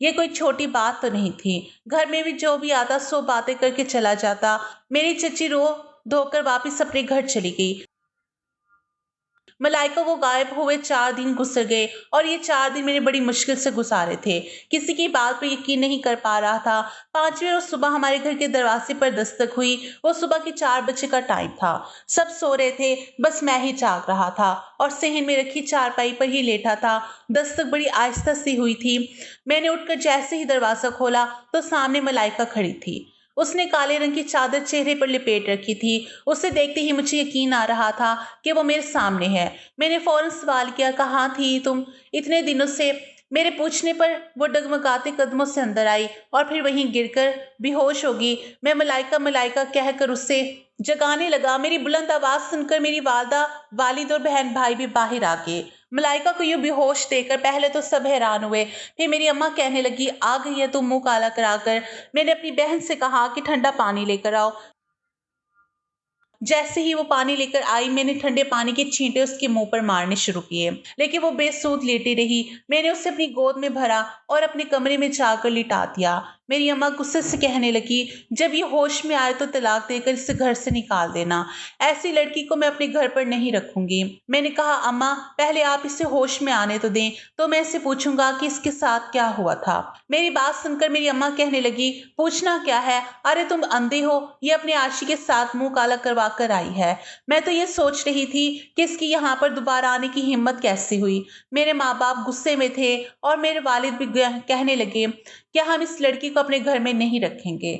ये कोई छोटी बात तो नहीं थी। घर में भी जो भी आता सो बातें करके चला जाता। मेरी चची रो धोकर वापिस अपने घर चली गई। मलाइका वो गायब हुए 4 दिन गुजर गए और ये 4 दिन मैंने बड़ी मुश्किल से गुजारे थे। किसी की बात पर यकीन नहीं कर पा रहा था। 5वें रोज सुबह हमारे घर के दरवाजे पर दस्तक हुई। वो सुबह के 4 बजे का टाइम था। सब सो रहे थे, बस मैं ही जाग रहा था और सहन में रखी चारपाई पर ही लेटा था। दस्तक बड़ी आहिस्ता सी हुई थी। मैंने उठकर जैसे ही दरवाजा खोला तो सामने मलाइका खड़ी थी। उसने काले रंग की चादर चेहरे पर लिपेट रखी थी। उसे देखते ही मुझे यकीन आ रहा था कि वो मेरे सामने है। मैंने फौरन सवाल किया, कहाँ थी तुम इतने दिनों से? मेरे पूछने पर वो डगमगाते कदमों से अंदर आई और फिर वहीं गिरकर बेहोश होगी। मैं मलाइका मलाइका कहकर उसे जगाने लगा। मेरी बुलंद आवाज सुनकर मेरी वालदा, वालिद और बहन भाई भी बाहर आ गए। मलाइका को यूं बेहोश देखकर पहले तो सब हैरान हुए। फिर मेरी अम्मा कहने लगी, आ गई है तुम मुंह काला कराकर। मैंने अपनी बहन से कहा कि ठंडा पानी लेकर आओ। जैसे ही वो पानी लेकर आई, मैंने ठंडे पानी के छींटे उसके मुंह पर मारने शुरू किए, लेकिन वो बेसुध लेटी रही। मैंने उसे अपनी गोद में भरा और अपने कमरे में जाकर लिटा दिया। मेरी अम्मा गुस्से से कहने लगी, जब ये होश में आए तो तलाक देकर इसे घर से निकाल देना। ऐसी लड़की को मैं अपने घर पर नहीं रखूंगी। मैंने कहा, अम्मा पहले आप इसे होश में आने तो दें, तो मैं इसे पूछूंगा कि इसके साथ क्या हुआ था। मेरी बात सुनकर मेरी अम्मा कहने लगी, पूछना क्या है, अरे तुम अंधे हो, ये अपने आशिक के साथ मुंह काला करवा कर आई है। मैं तो ये सोच रही थी कि इसकी यहाँ पर दोबारा आने की हिम्मत कैसे हुई। मेरे माँ बाप गुस्से में थे और मेरे वालिद भी कहने लगे कि हम इस लड़की को अपने घर में नहीं रखेंगे।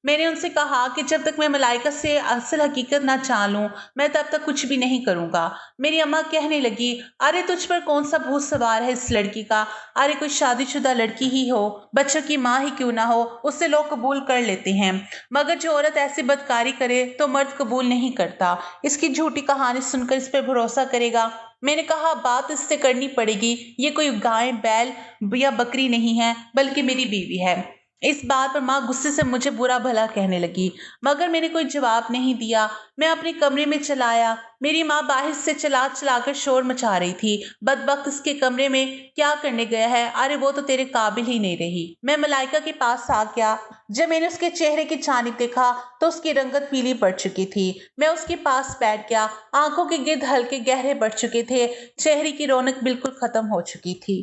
मैंने उनसे कहा कि जब तक मैं मलाइका से असल हकीकत ना जानूं, मैं तब तक कुछ भी नहीं करूंगा। मेरी अम्मा कहने लगी, अरे तुझ पर कौन सा भूत सवार है इस लड़की का। अरे कोई शादीशुदा लड़की ही हो, बच्चों की माँ ही क्यों ना हो, उससे लोग कबूल कर लेते हैं, मगर जो औरत ऐसी बदकारी करे तो मर्द कबूल नहीं करता। इसकी झूठी कहानी सुनकर इस पर भरोसा करेगा। मैंने कहा, बात इससे करनी पड़ेगी, ये कोई गाय बैल या बकरी नहीं है, बल्कि मेरी बीवी है। इस बात पर माँ गुस्से से मुझे बुरा भला कहने लगी, मगर मैंने कोई जवाब नहीं दिया। मैं अपने कमरे में चला आया। मेरी माँ बाहर से चला चलाकर शोर मचा रही थी, बदबख्त इसके कमरे में क्या करने गया है, अरे वो तो तेरे काबिल ही नहीं रही। मैं मलाइका के पास आ गया। जब मैंने उसके चेहरे की जानिब देखा तो उसकी रंगत पीली पड़ चुकी थी। मैं उसके पास बैठ गया। आंखों के गिर्द हल्के गहरे बढ़ चुके थे, चेहरे की रौनक बिल्कुल खत्म हो चुकी थी।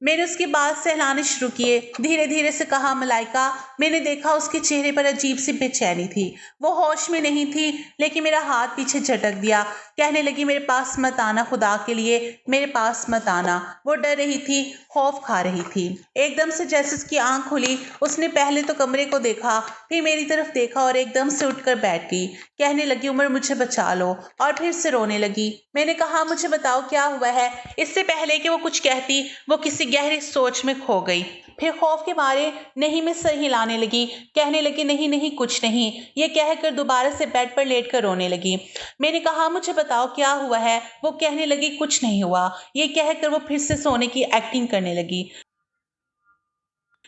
मैंने उसके बाल सहलाने शुरू किए। धीरे धीरे से कहा, मलाइका। मैंने देखा उसके चेहरे पर अजीब सी बेचैनी थी। वो होश में नहीं थी, लेकिन मेरा हाथ पीछे झटक दिया। कहने लगी, मेरे पास मत आना, खुदा के लिए मेरे पास मत आना। वो डर रही थी, खौफ खा रही थी। एकदम से जैसे उसकी आंख खुली, उसने पहले तो कमरे को देखा, फिर मेरी तरफ देखा और एकदम से उठकर बैठ गई। कहने लगी, उमर मुझे बचा लो, और फिर से रोने लगी। मैंने कहा, मुझे बताओ क्या हुआ है। इससे पहले कि वो कुछ कहती, वो किसी गहरी सोच में खो गई। फिर खौफ के मारे नहीं में सर हिलाने लगी। कहने लगी, नहीं नहीं कुछ नहीं। ये कहकर दोबारा से बेड पर लेटकर रोने लगी। मैंने कहा, मुझे बताओ क्या हुआ है। वो कहने लगी, कुछ नहीं हुआ। ये कहकर वो फिर से सोने की एक्टिंग करने लगी।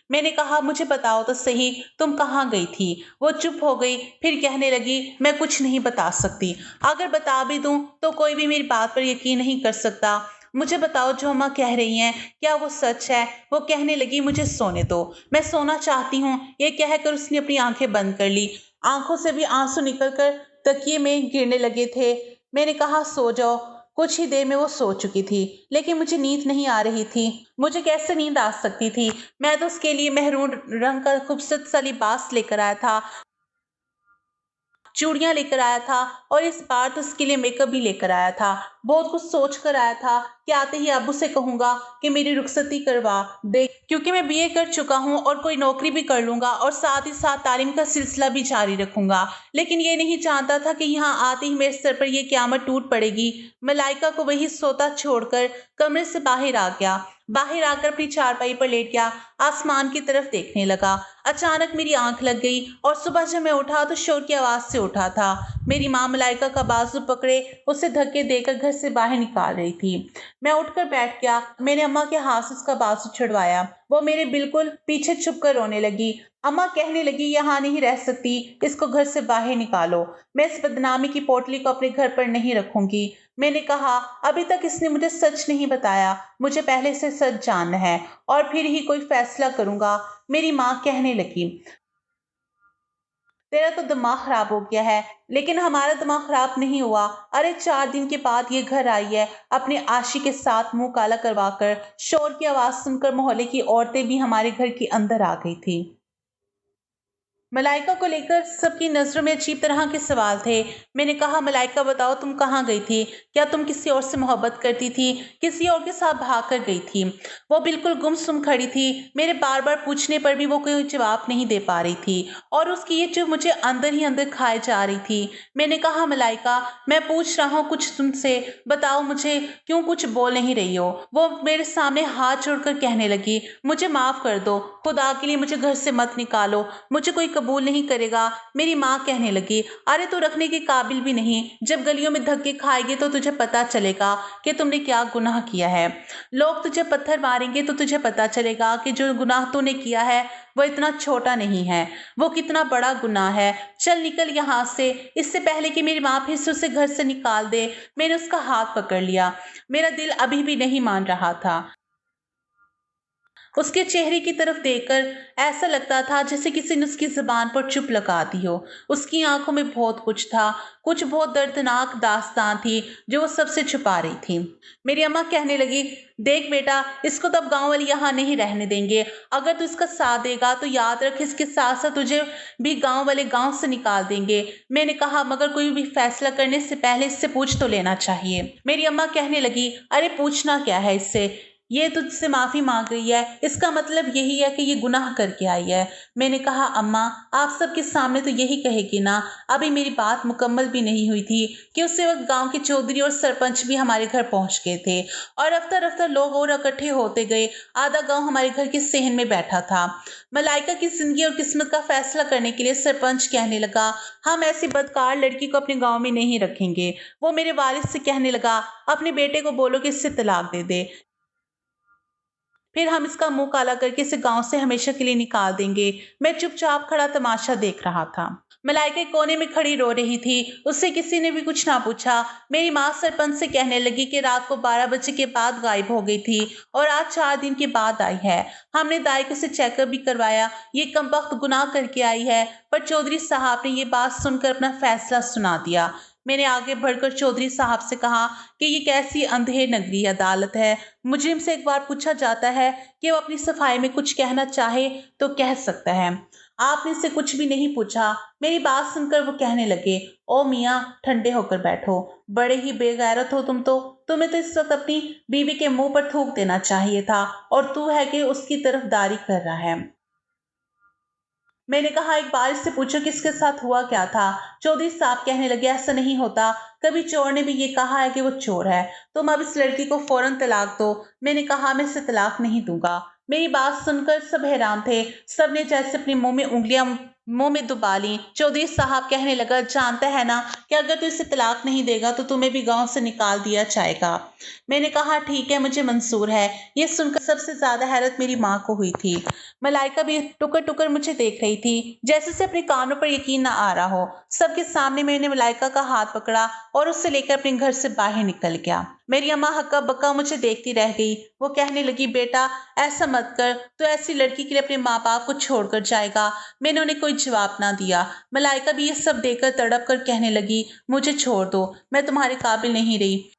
मैंने कहा, मुझे बताओ तो सही, तुम कहाँ गई थी। वो चुप हो गई, फिर कहने लगी, मैं कुछ नहीं बता सकती। अगर बता भी दूं तो कोई भी मेरी बात पर यकीन नहीं कर सकता। मुझे बताओ, जो अम्मा कह रही हैं क्या वो सच है। वो कहने लगी, मुझे सोने दो, मैं सोना चाहती हूँ। ये कहकर उसने अपनी आंखें बंद कर ली। आंखों से भी आंसू निकलकर तकिए में गिरने लगे थे। मैंने कहा, सो जाओ। कुछ ही देर में वो सो चुकी थी, लेकिन मुझे नींद नहीं आ रही थी। मुझे कैसे नींद आ सकती थी। मैं तो उसके लिए मेहरून रंग का खूबसूरत सा लिबास लेकर आया था, चूड़ियां लेकर आया था, और इस बार तो उसके लिए मेकअप भी लेकर आया था। बहुत कुछ सोच कर आया था कि आते ही अब्बू से कहूंगा कि मेरी रुखसती करवा दे, क्योंकि मैं बीए कर चुका हूँ और कोई नौकरी भी कर लूंगा और साथ ही साथ तालीम का सिलसिला भी जारी रखूंगा। लेकिन ये नहीं जानता था कि यहाँ आते ही मेरे सर पर यह क्यामत टूट पड़ेगी। मलाइका को वही सोता छोड़कर कमरे से बाहर आ गया। बाहर आकर अपनी चारपाई पर लेट गया, आसमान की तरफ देखने लगा। अचानक मेरी आंख लग गई और सुबह जब मैं उठा तो शोर की आवाज से उठा था। मेरी माँ मलाइका का बाजू पकड़े उसे धक्के देकर घर से बाहर निकाल रही थी। मैं उठकर बैठ गया। मैंने अम्मा के हाथ से उसका बाजू छुड़वाया। वो मेरे बिल्कुल पीछे छुप कर रोने लगी। अम्मा कहने लगी, यहाँ नहीं रह सकती, इसको घर से बाहर निकालो। मैं इस बदनामी की पोटली को अपने घर पर नहीं रखूंगी। मैंने कहा, अभी तक इसने मुझे सच नहीं बताया, मुझे पहले से सच जानना है और फिर ही कोई फैसला करूंगा। मेरी माँ कहने लगी, तेरा तो दिमाग खराब हो गया है। लेकिन हमारा दिमाग खराब नहीं हुआ। अरे 4 दिन के बाद ये घर आई है अपने आशिक के साथ मुंह काला करवाकर। शोर की आवाज सुनकर मोहल्ले की औरतें भी हमारे घर के अंदर आ गई थी। मलाइका को लेकर सबकी नजरों में अजीब तरह के सवाल थे। मैंने कहा, मलाइका बताओ, तुम कहाँ गई थी। क्या तुम किसी और से मोहब्बत करती थी, किसी और के साथ भाग कर गई थी। वो बिल्कुल गुमसुम खड़ी थी। मेरे बार बार पूछने पर भी वो कोई जवाब नहीं दे पा रही थी और उसकी ये चुप मुझे अंदर ही अंदर खाए जा रही थी। मैंने कहा, मलाइका मैं पूछ रहा हूँ कुछ तुमसे, बताओ मुझे क्यों कुछ बोल नहीं रही हो। वो मेरे सामने हाथ जोड़कर कहने लगी, मुझे माफ कर दो, खुदा के लिए मुझे घर से मत निकालो, मुझे कोई कबूल नहीं करेगा। मेरी माँ कहने लगी, अरे तू रखने के काबिल भी नहीं, जब गलियों में धक्के खाएगी तो तुझे पता चलेगा कि तुमने क्या गुनाह किया है। लोग तुझे पत्थर मारेंगे तो तुझे पता चलेगा कि जो गुनाह तूने किया है वो इतना छोटा नहीं है, वो कितना बड़ा गुनाह है। चल निकल यहाँ से। इससे पहले कि मेरी माँ फिर से उसे घर से निकाल दे, मैंने उसका हाथ पकड़ लिया। मेरा दिल अभी भी नहीं मान रहा था। उसके चेहरे की तरफ देखकर ऐसा लगता था जैसे किसी ने उसकी जुबान पर चुप लगा दी हो। उसकी आंखों में बहुत कुछ था, कुछ बहुत दर्दनाक दास्तान थी जो वो सबसे छुपा रही थी। मेरी अम्मा कहने लगी, देख बेटा, इसको तो अब गांव वाले यहाँ नहीं रहने देंगे। अगर तू इसका साथ देगा तो याद रख, इसके साथ साथ तुझे भी गांव वाले गांव से निकाल देंगे। मैंने कहा, मगर कोई भी फैसला करने से पहले इससे पूछ तो लेना चाहिए। मेरी अम्मा कहने लगी, अरे पूछना क्या है इससे, ये तुझसे माफी मांग रही है, इसका मतलब यही है कि ये गुनाह करके आई है। मैंने कहा, अम्मा आप सबके सामने तो यही कहेगी ना। अभी मेरी बात मुकम्मल भी नहीं हुई थी कि उसी वक्त गांव के चौधरी और सरपंच भी हमारे घर पहुंच गए थे और रफ्ता रफ्ता लोग और इकट्ठे होते गए। आधा गांव हमारे घर के सहन में बैठा था। मलाइका की जिंदगी और किस्मत का फैसला करने के लिए सरपंच कहने लगा, हम ऐसी बदकार लड़की को अपने गाँव में नहीं रखेंगे। वो मेरे वालिद से कहने लगा, अपने बेटे को बोलो कि इससे तलाक दे दे, फिर हम इसका मुंह काला करके इसे गांव से हमेशा के लिए निकाल देंगे। मैं चुपचाप खड़ा तमाशा देख रहा था। मलाइका कोने में खड़ी रो रही थी। उससे किसी ने भी कुछ ना पूछा। मेरी माँ सरपंच से कहने लगी कि रात को 12 बजे के बाद गायब हो गई थी और आज 4 दिन के बाद आई है। हमने दाई से चेकअप भी करवाया, ये कमबख्त गुनाह करके आई है। पर चौधरी साहब ने ये बात सुनकर अपना फैसला सुना दिया। मैंने आगे बढ़कर चौधरी साहब से कहा कि ये कैसी अंधेर नगरी अदालत है। मुजरिम से एक बार पूछा जाता है कि वो अपनी सफाई में कुछ कहना चाहे तो कह सकता है, आपने इससे कुछ भी नहीं पूछा। मेरी बात सुनकर वो कहने लगे, ओ मियाँ ठंडे होकर बैठो, बड़े ही बेगैरत हो तुम तो। तुम्हें तो इस वक्त अपनी बीवी के मुंह पर थूक देना चाहिए था और तू है कि उसकी तरफदारी कर रहा है। मैंने कहा, एक बार इससे पूछो कि इसके साथ हुआ क्या था। चौधरी साहब कहने लगे, ऐसा नहीं होता, कभी चोर ने भी ये कहा है कि वो चोर है। तुम अब इस लड़की को फौरन तलाक दो। मैंने कहा, मैं इसे तलाक नहीं दूंगा। मेरी बात सुनकर सब हैरान थे। सबने जैसे अपने मुंह में दुबा ली। चौधरी साहब कहने लगा, जानता है ना कि अगर तू इसे तलाक नहीं देगा तो तुम्हें भी गांव से निकाल दिया जाएगा। मैंने कहा, ठीक है, मुझे मंजूर है। ये सुनकर सबसे ज्यादा हैरत मेरी माँ को हुई थी। मलाइका भी टुकर टुकर मुझे देख रही थी, जैसे से अपने कानों पर यकीन ना आ रहा हो। सबके सामने मैंने मलाइका का हाथ पकड़ा और उससे लेकर अपने घर से बाहर निकल गया। मेरी अम्मा हक्का बक्का मुझे देखती रह गई। वो कहने लगी, बेटा ऐसा मत कर, तो ऐसी लड़की के लिए अपने माँ बाप को छोड़कर जाएगा। मैंने उन्हें कोई जवाब ना दिया। मलाइका भी ये सब देखकर तड़प कर कहने लगी, मुझे छोड़ दो, मैं तुम्हारे काबिल नहीं रही।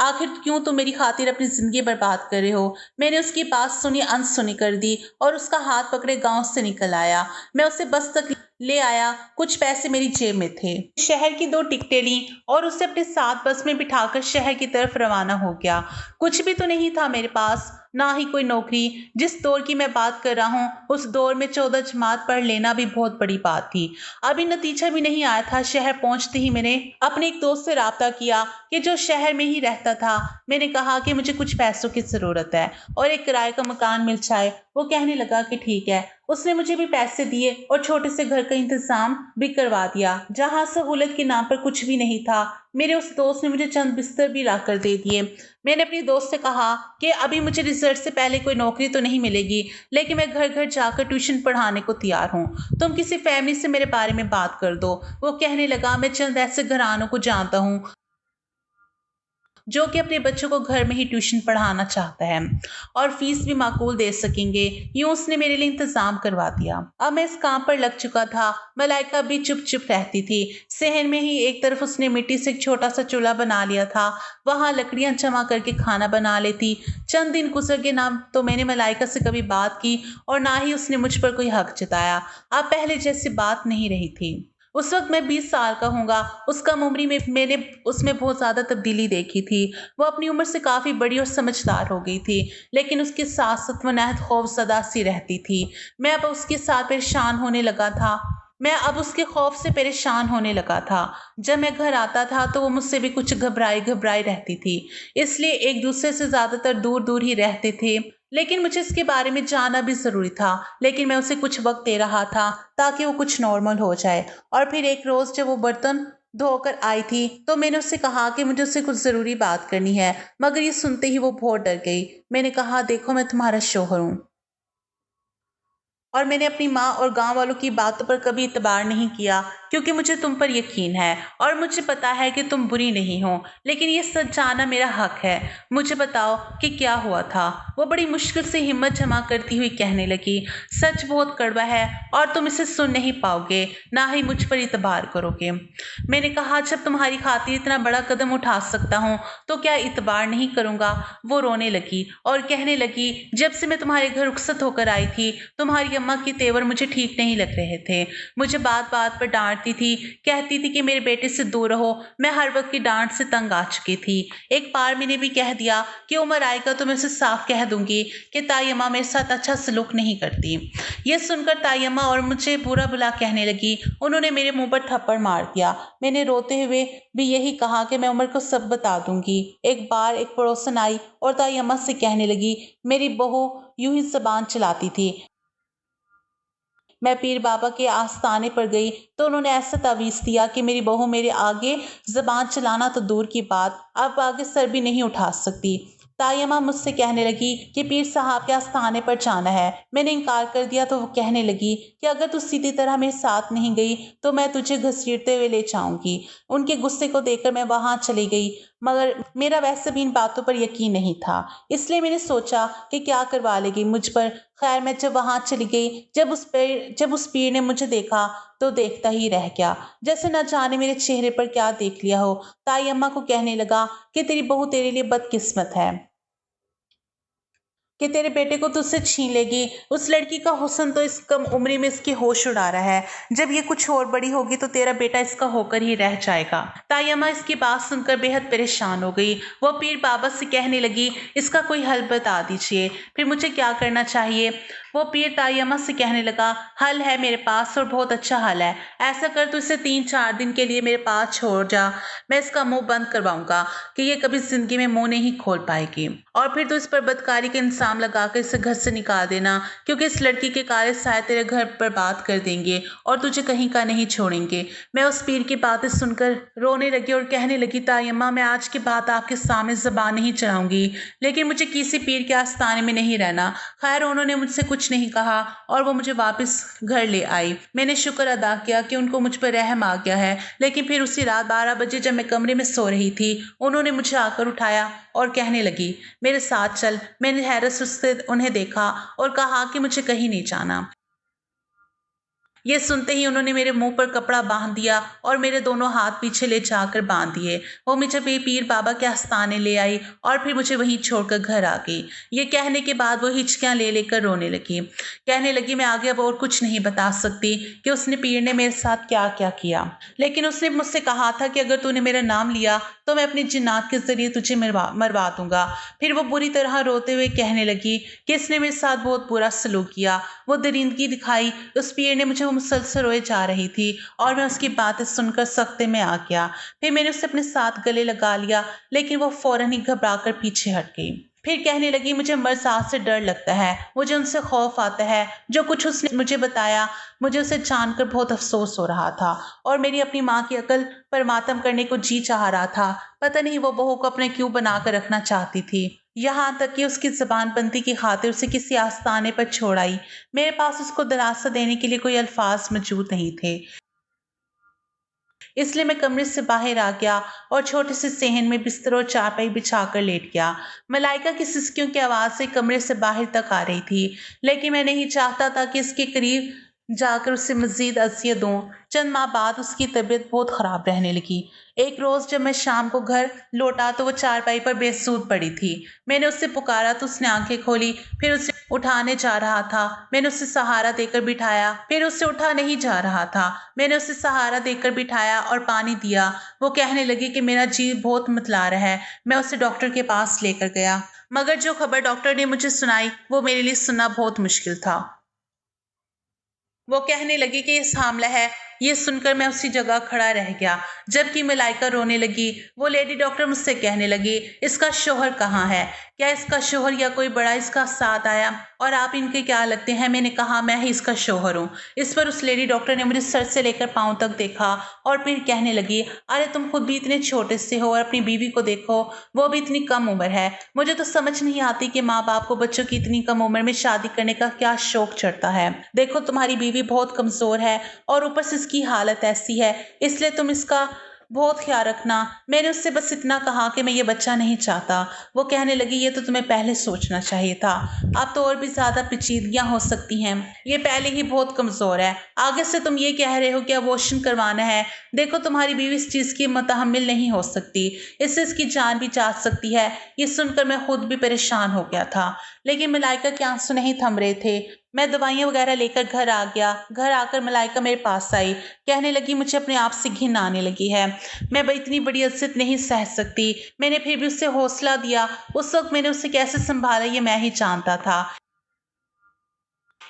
आखिर क्यों तुम मेरी खातिर अपनी जिंदगी बर्बाद कर रहे हो। मैंने उसकी बात सुनी अनसुनी कर दी और उसका हाथ पकड़े गांव से निकल आया। मैं उसे बस तक ले आया। कुछ पैसे मेरी जेब में थे। शहर की 2 टिकटें ली और उसे अपने साथ बस में बिठाकर शहर की तरफ रवाना हो गया। कुछ भी तो नहीं था मेरे पास, ना ही कोई नौकरी। जिस दौर की मैं बात कर रहा हूँ उस दौर में 14 जमात पढ़ लेना भी बहुत बड़ी बात थी। अभी नतीजा भी नहीं आया था। शहर पहुंचते ही मैंने अपने एक दोस्त से राब्ता किया कि जो शहर में ही रहता था। मैंने कहा कि मुझे कुछ पैसों की ज़रूरत है और एक किराए का मकान मिल जाए। वो कहने लगा कि ठीक है। उसने मुझे भी पैसे दिए और छोटे से घर का इंतजाम भी करवा दिया जहां सहूलत के नाम पर कुछ भी नहीं था। मेरे उस दोस्त ने मुझे चंद बिस्तर भी ला कर दे दिए। मैंने अपनी दोस्त से कहा कि अभी मुझे रिजल्ट से पहले कोई नौकरी तो नहीं मिलेगी, लेकिन मैं घर घर जाकर ट्यूशन पढ़ाने को तैयार हूँ। तुम किसी फैमिली से मेरे बारे में बात कर दो। वो कहने लगा, मैं चंद ऐसे घरानों को जानता हूँ जो कि अपने बच्चों को घर में ही ट्यूशन पढ़ाना चाहता है और फीस भी माकूल दे सकेंगे। यूं उसने मेरे लिए इंतजाम करवा दिया। अब मैं इस काम पर लग चुका था। मलाइका भी चुप चुप रहती थी। सहन में ही एक तरफ उसने मिट्टी से एक छोटा सा चूल्हा बना लिया था, वहां लकड़ियां जमा करके खाना बना लेती। चंद दिन गुजर के ना तो मैंने मलाइका से कभी बात की और ना ही उसने मुझ पर कोई हक जताया। अब पहले जैसी बात नहीं रही थी। उस वक्त मैं 20 साल का हूँगा। उस कम उम्री में मैंने उसमें बहुत ज़्यादा तब्दीली देखी थी। वो अपनी उम्र से काफ़ी बड़ी और समझदार हो गई थी, लेकिन उसके साथ साथ वो नहायत खौफज़दा सी रहती थी। मैं अब उसके साथ परेशान होने लगा था। मैं अब उसके खौफ से परेशान होने लगा था। जब मैं घर आता था तो वो मुझसे भी कुछ घबराई घबराई रहती थी, इसलिए एक दूसरे से ज़्यादातर दूर दूर ही रहते थे। लेकिन मुझे इसके बारे में जानना भी ज़रूरी था, लेकिन मैं उसे कुछ वक्त दे रहा था ताकि वो कुछ नॉर्मल हो जाए। और फिर एक रोज़ जब वो बर्तन धोकर आई थी तो मैंने उससे कहा कि मुझे उससे कुछ ज़रूरी बात करनी है, मगर ये सुनते ही वो बहुत डर गई। मैंने कहा, देखो मैं तुम्हारा शौहर हूँ और मैंने अपनी माँ और गांव वालों की बातों पर कभी इतबार नहीं किया, क्योंकि मुझे तुम पर यकीन है और मुझे पता है कि तुम बुरी नहीं हो। लेकिन ये सच जानना मेरा हक है। मुझे बताओ कि क्या हुआ था। वो बड़ी मुश्किल से हिम्मत जमा करती हुई कहने लगी, सच बहुत कड़वा है और तुम इसे सुन नहीं पाओगे, ना ही मुझ पर इतबार करोगे। मैंने कहा, जब तुम्हारी खातिर इतना बड़ा कदम उठा सकता हूँ तो क्या इतबार नहीं करूँगा। वो रोने लगी और कहने लगी, जब से मैं तुम्हारे घर रुखसत होकर आई थी तुम्हारी अम्मा के तेवर मुझे ठीक नहीं लग रहे थे। मुझे बात बात पर डांटती थी, कहती थी कि मेरे बेटे से दूर रहो। मैं हर वक्त की डांट से तंग आ चुकी थी। एक बार मैंने भी कह दिया कि उम्र आएगा तो मैं उसे साफ कह दूंगी कि ताई अम्मा मेरे साथ अच्छा सलूक नहीं करती। यह सुनकर ताई अम्मा और मुझे बुरा भला कहने लगी। उन्होंने मेरे मुंह पर थप्पड़ मार दिया। मैंने रोते हुए भी यही कहा कि मैं उम्र को सब बता दूंगी। एक बार एक पड़ोसन आई और ताई अम्मा से कहने लगी, मेरी बहू यूं ही जबान चलाती थी। मैं पीर बाबा के आस्थाने पर गई तो उन्होंने ऐसा तावीज़ दिया कि मेरी बहू मेरे आगे ज़बान चलाना तो दूर की बात, अब आगे सर भी नहीं उठा सकती। ताई अम्मा मुझसे कहने लगी कि पीर साहब के आस्थाने पर जाना है। मैंने इनकार कर दिया तो वो कहने लगी कि अगर तू सीधी तरह मेरे साथ नहीं गई तो मैं तुझे घसीटते हुए ले जाऊंगी। उनके गुस्से को देखकर मैं वहां चली गई, मगर मेरा वैसे भी इन बातों पर यकीन नहीं था, इसलिए मैंने सोचा कि क्या करवा लेगी मुझ पर। खैर मैं जब वहां चली गई, जब उस पीर ने मुझे देखा तो देखता ही रह गया, जैसे न जाने मेरे चेहरे पर क्या देख लिया हो। ताई अम्मा को कहने लगा कि तेरी बहू तेरे लिए बदकिस्मत है कि तेरे बेटे को तुझसे छीन लेगी। उस लड़की का हुस्न तो इस कम उम्र में इसके होश उड़ा रहा है। जब ये कुछ और बड़ी होगी तो तेरा बेटा इसका होकर ही रह जाएगा। ताई अम्मा इसकी बात सुनकर बेहद परेशान हो गई। वो पीर बाबा से कहने लगी, इसका कोई हल बता दीजिए, फिर मुझे क्या करना चाहिए। वो पीर ताई अम्मा से कहने लगा, हल है मेरे पास और बहुत अच्छा हल है। ऐसा कर, तू इसे 3-4 दिन के लिए मेरे पास छोड़ जा। मैं इसका मुंह बंद करवाऊंगा कि ये कभी जिंदगी में मुंह नहीं खोल पाएगी, और फिर तू इस पर बदकारी का इंसाम लगाकर इसे घर से निकाल देना, क्योंकि इस लड़की के काले साए तेरे घर पर बात कर देंगे और तुझे कहीं का नहीं छोड़ेंगे। मैं उस पीर की बातें सुनकर रोने लगी और कहने लगी, ताई अम्मा मैं आज के बाद आपके सामने जबान नहीं चलाऊंगी, लेकिन मुझे किसी पीर के आस्थाने में नहीं रहना। खैर उन्होंने मुझसे कुछ नहीं कहा और वो मुझे वापस घर ले आई। मैंने शुक्र अदा किया कि उनको मुझ पर रहम आ गया है। लेकिन फिर उसी रात 12 बजे जब मैं कमरे में सो रही थी, उन्होंने मुझे आकर उठाया और कहने लगी, मेरे साथ चल। मैंने हैरत से उन्हें देखा और कहा कि मुझे कहीं नहीं जाना। ये सुनते ही उन्होंने मेरे मुंह पर कपड़ा बांध दिया और मेरे दोनों हाथ पीछे ले जाकर बांध दिए। वो मुझे पीर बाबा के आस्थाने ले आई और फिर मुझे वहीं छोड़कर घर आ गई। ये कहने के बाद वो हिचकियां ले लेकर रोने लगी। कहने लगी, मैं आगे अब और कुछ नहीं बता सकती कि उसने पीर ने मेरे साथ क्या क्या किया, लेकिन उसने मुझसे कहा था कि अगर तूने मेरा नाम लिया तो मैं अपनी जिन्नात के जरिए तुझे मरवा दूंगा। फिर वो बुरी तरह रोते हुए कहने लगी कि इसने मेरे साथ बहुत बुरा सलूक किया। वो दरिंदगी दिखाई। उस पीर ने मुझे वो मुसलसल रोए जा रही थी और मैं उसकी बातें सुनकर सख्ते में आ गया। फिर मैंने उसे अपने साथ गले लगा लिया, लेकिन वो फौरन ही घबरा कर पीछे हट गई। फिर कहने लगी, मुझे मरसात से डर लगता है, मुझे उनसे खौफ आता है। जो कुछ उसने मुझे बताया, मुझे उसे जानकर बहुत अफसोस हो रहा था और मेरी अपनी माँ की अकल पर मातम करने को जी चाह रहा था। पता नहीं वो बहू को अपने क्यों बनाकर रखना चाहती थी, यहाँ तक कि उसकी जबानबंदी की खातिर उसे किसी आस्थाने पर छोड़ आई। मेरे पास उसको दिलासा देने के लिए कोई अल्फाज मौजूद नहीं थे, इसलिए मैं कमरे से बाहर आ गया और छोटे से सेहन में बिस्तर और चारपाई बिछाकर लेट गया। मलाइका की सिसकियों की आवाज़ से कमरे से बाहर तक आ रही थी, लेकिन मैं नहीं चाहता था कि इसके करीब जाकर उसे मजीद अजियत दूं। चंद माह बाद उसकी तबीयत बहुत ख़राब रहने लगी। एक रोज़ जब मैं शाम को घर लौटा तो वो चारपाई पर बेसूध पड़ी थी। मैंने उससे पुकारा तो उसने आंखें खोली। फिर उसे उठाने जा रहा था, मैंने उसे सहारा देकर बिठाया। फिर उससे उठा नहीं जा रहा था, मैंने उसे सहारा देकर बिठाया और पानी दिया। वो कहने लगी कि मेरा जी बहुत मतला रहा है। मैं उसे डॉक्टर के पास लेकर गया, मगर जो खबर डॉक्टर ने मुझे सुनाई वो मेरे लिए सुनना बहुत मुश्किल था। वो कहने लगी कि इस हामला है। ये सुनकर मैं उसी जगह खड़ा रह गया, जबकि मलाइका रोने लगी। वो लेडी डॉक्टर मुझसे कहने लगी, इसका शोहर कहाँ है? क्या इसका शोहर या कोई बड़ा इसका साथ आया? और आप इनके क्या लगते हैं? मैंने कहा, मैं ही इसका शोहर हूँ। इस पर उस लेडी डॉक्टर ने मुझे सर से लेकर पाँव तक देखा और फिर कहने लगी, अरे तुम खुद भी इतने छोटे से हो और अपनी बीवी को देखो, वो भी इतनी कम उम्र है। मुझे तो समझ नहीं आती कि माँ बाप को बच्चों की इतनी कम उम्र में शादी करने का क्या शौक चढ़ता है। देखो तुम्हारी बीवी बहुत कमजोर है और ऊपर से इसकी हालत ऐसी है, इसलिए तुम इसका बहुत ख्याल रखना। मैंने उससे बस इतना कहा कि मैं ये बच्चा नहीं चाहता। वो कहने लगी, ये तो तुम्हें पहले सोचना चाहिए था। अब तो और भी ज्यादा पेचीदगियां हो सकती हैं। ये पहले ही बहुत कमजोर है, आगे से तुम ये कह रहे हो कि अबॉर्शन करवाना है। देखो तुम्हारी बीवी इस चीज की मुतहम्मिल नहीं हो सकती, इससे इसकी जान भी जा सकती है। ये सुनकर मैं खुद भी परेशान हो गया था, लेकिन मलाइका के आंसू नहीं थम रहे थे। मैं दवाइयाँ वगैरह लेकर घर आ गया। घर आकर मलाइका मेरे पास आई, कहने लगी, मुझे अपने आप से घिन आने लगी है। मैं इतनी बड़ी इज्जत नहीं सह सकती। मैंने फिर भी उसे हौसला दिया। उस वक्त मैंने उसे कैसे संभाला ये मैं ही जानता था।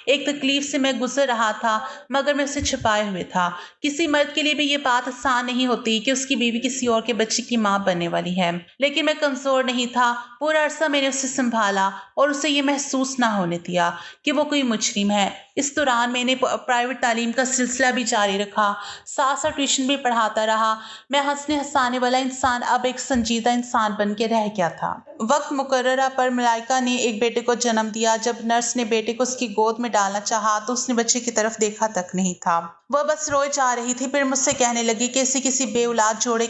एक तकलीफ से मैं गुजर रहा था, मगर मैं उसे छिपाए हुए था। किसी मर्द के लिए भी ये बात आसान नहीं होती कि उसकी बीवी किसी और के बच्चे की माँ बनने वाली है, लेकिन मैं कमजोर नहीं था। पूरा अरसा मैंने उसे संभाला और उसे ये महसूस ना होने दिया कि वो कोई मुजरिम है। इस दौरान मैंने प्राइवेट तालीम का सिलसिला भी जारी रखा, साथ साथ ट्यूशन भी पढ़ाता रहा। मैं हंसने हंसाने वाला इंसान अब एक संजीदा इंसान बन के रह गया था। वक्त मुकर्ररा पर मलाइका ने एक बेटे को जन्म दिया। जब नर्स ने बेटे को उसकी गोद में डालना चाहा तो उसने बच्चे की तरफ देखा तक नहीं था। वह बस रोए जा रही थी। फिर मुझसे कहने लगी कि इसे किसी बेऔलाद जोड़े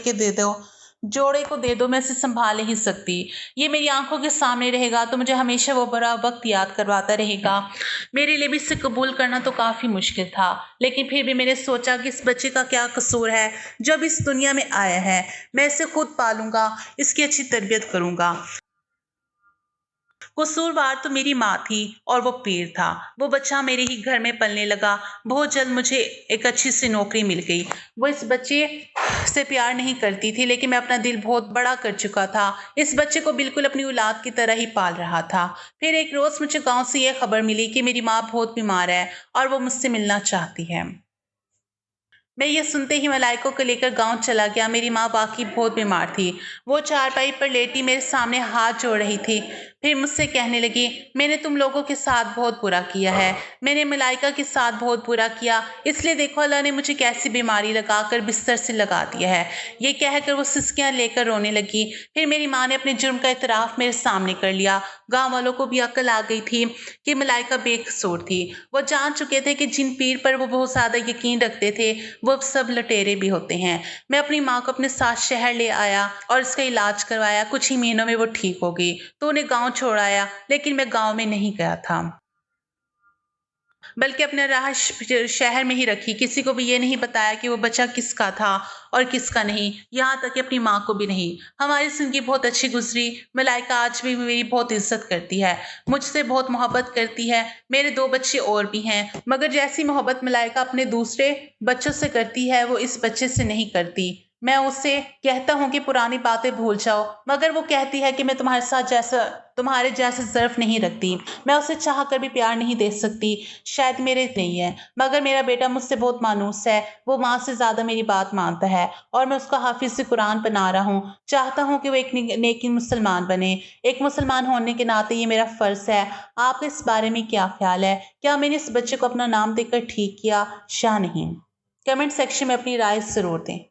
को दे दो, मैं इसे संभाल नहीं सकती। ये मेरी आंखों के सामने रहेगा तो मुझे हमेशा वो बुरा वक्त याद करवाता रहेगा। मेरे लिए भी इसे कबूल करना तो काफी मुश्किल था, लेकिन फिर भी मैंने सोचा कि इस बच्चे का क्या कसूर है जब इस दुनिया में आया है। मैं इसे खुद पालूंगा, इसकी अच्छी तरबियत करूंगा। कसूरवार तो मेरी माँ थी और वो पीर था। वो बच्चा मेरे ही घर में पलने लगा। बहुत जल्द मुझे एक अच्छी सी नौकरी मिल गई। वो इस बच्चे से प्यार नहीं करती थी, लेकिन मैं अपना दिल बहुत बड़ा कर चुका था। इस बच्चे को बिल्कुल अपनी औलाद की तरह ही पाल रहा था। फिर एक रोज मुझे गांव से यह खबर मिली कि मेरी माँ बहुत बीमार है और वो मुझसे मिलना चाहती है। मैं ये सुनते ही मलाइका को लेकर गांव चला गया। मेरी माँ वाकई बहुत बीमार थी। वो चारपाई पर लेटी मेरे सामने हाथ जोड़ रही थी। फिर मुझसे कहने लगी, मैंने तुम लोगों के साथ बहुत बुरा किया है। मैंने मलाइका के साथ बहुत बुरा किया, इसलिए देखो अल्लाह ने मुझे कैसी बीमारी लगाकर बिस्तर से लगा दिया है। ये कहकर वो सिसकियां लेकर रोने लगी। फिर मेरी माँ ने अपने जुर्म का इतराफ मेरे सामने कर लिया। गाँव वालों को भी अक्ल आ गई थी कि मलाइका बेकसूर थी। वो जान चुके थे कि जिन पीर पर वो बहुत ज्यादा यकीन रखते थे वो सब लटेरे भी होते हैं। मैं अपनी माँ को अपने साथ शहर ले आया और इसका इलाज करवाया। कुछ ही महीनों में वो ठीक हो गई तो उन्हें गांव छोड़ आया, लेकिन मैं गांव में नहीं गया था, बल्कि अपने राह शहर में ही रखी। किसी को भी ये नहीं बताया कि वो बच्चा किसका था और किसका नहीं, यहाँ तक कि अपनी माँ को भी नहीं। हमारी जिंदगी बहुत अच्छी गुजरी। मलाइका आज भी मेरी बहुत इज्जत करती है, मुझसे बहुत मोहब्बत करती है। मेरे 2 बच्चे और भी हैं, मगर जैसी मोहब्बत मलाइका अपने दूसरे बच्चों से करती है वो इस बच्चे से नहीं करती। मैं उससे कहता हूँ कि पुरानी बातें भूल जाओ, मगर वो कहती है कि मैं तुम्हारे जैसे ज़र्फ नहीं रखती। मैं उसे चाह कर भी प्यार नहीं दे सकती, शायद मेरे नहीं है। मगर मेरा बेटा मुझसे बहुत मानूस है। वो माँ से ज़्यादा मेरी बात मानता है और मैं उसका हाफिज से कुरान बना रहा हूँ। चाहता हूँ कि वो एक नेकी मुसलमान बने। एक मुसलमान होने के नाते ये मेरा फ़र्ज है। आपका इस बारे में क्या ख्याल है? क्या मैंने इस बच्चे को अपना नाम देकर ठीक किया या नहीं? कमेंट सेक्शन में अपनी राय ज़रूर दें।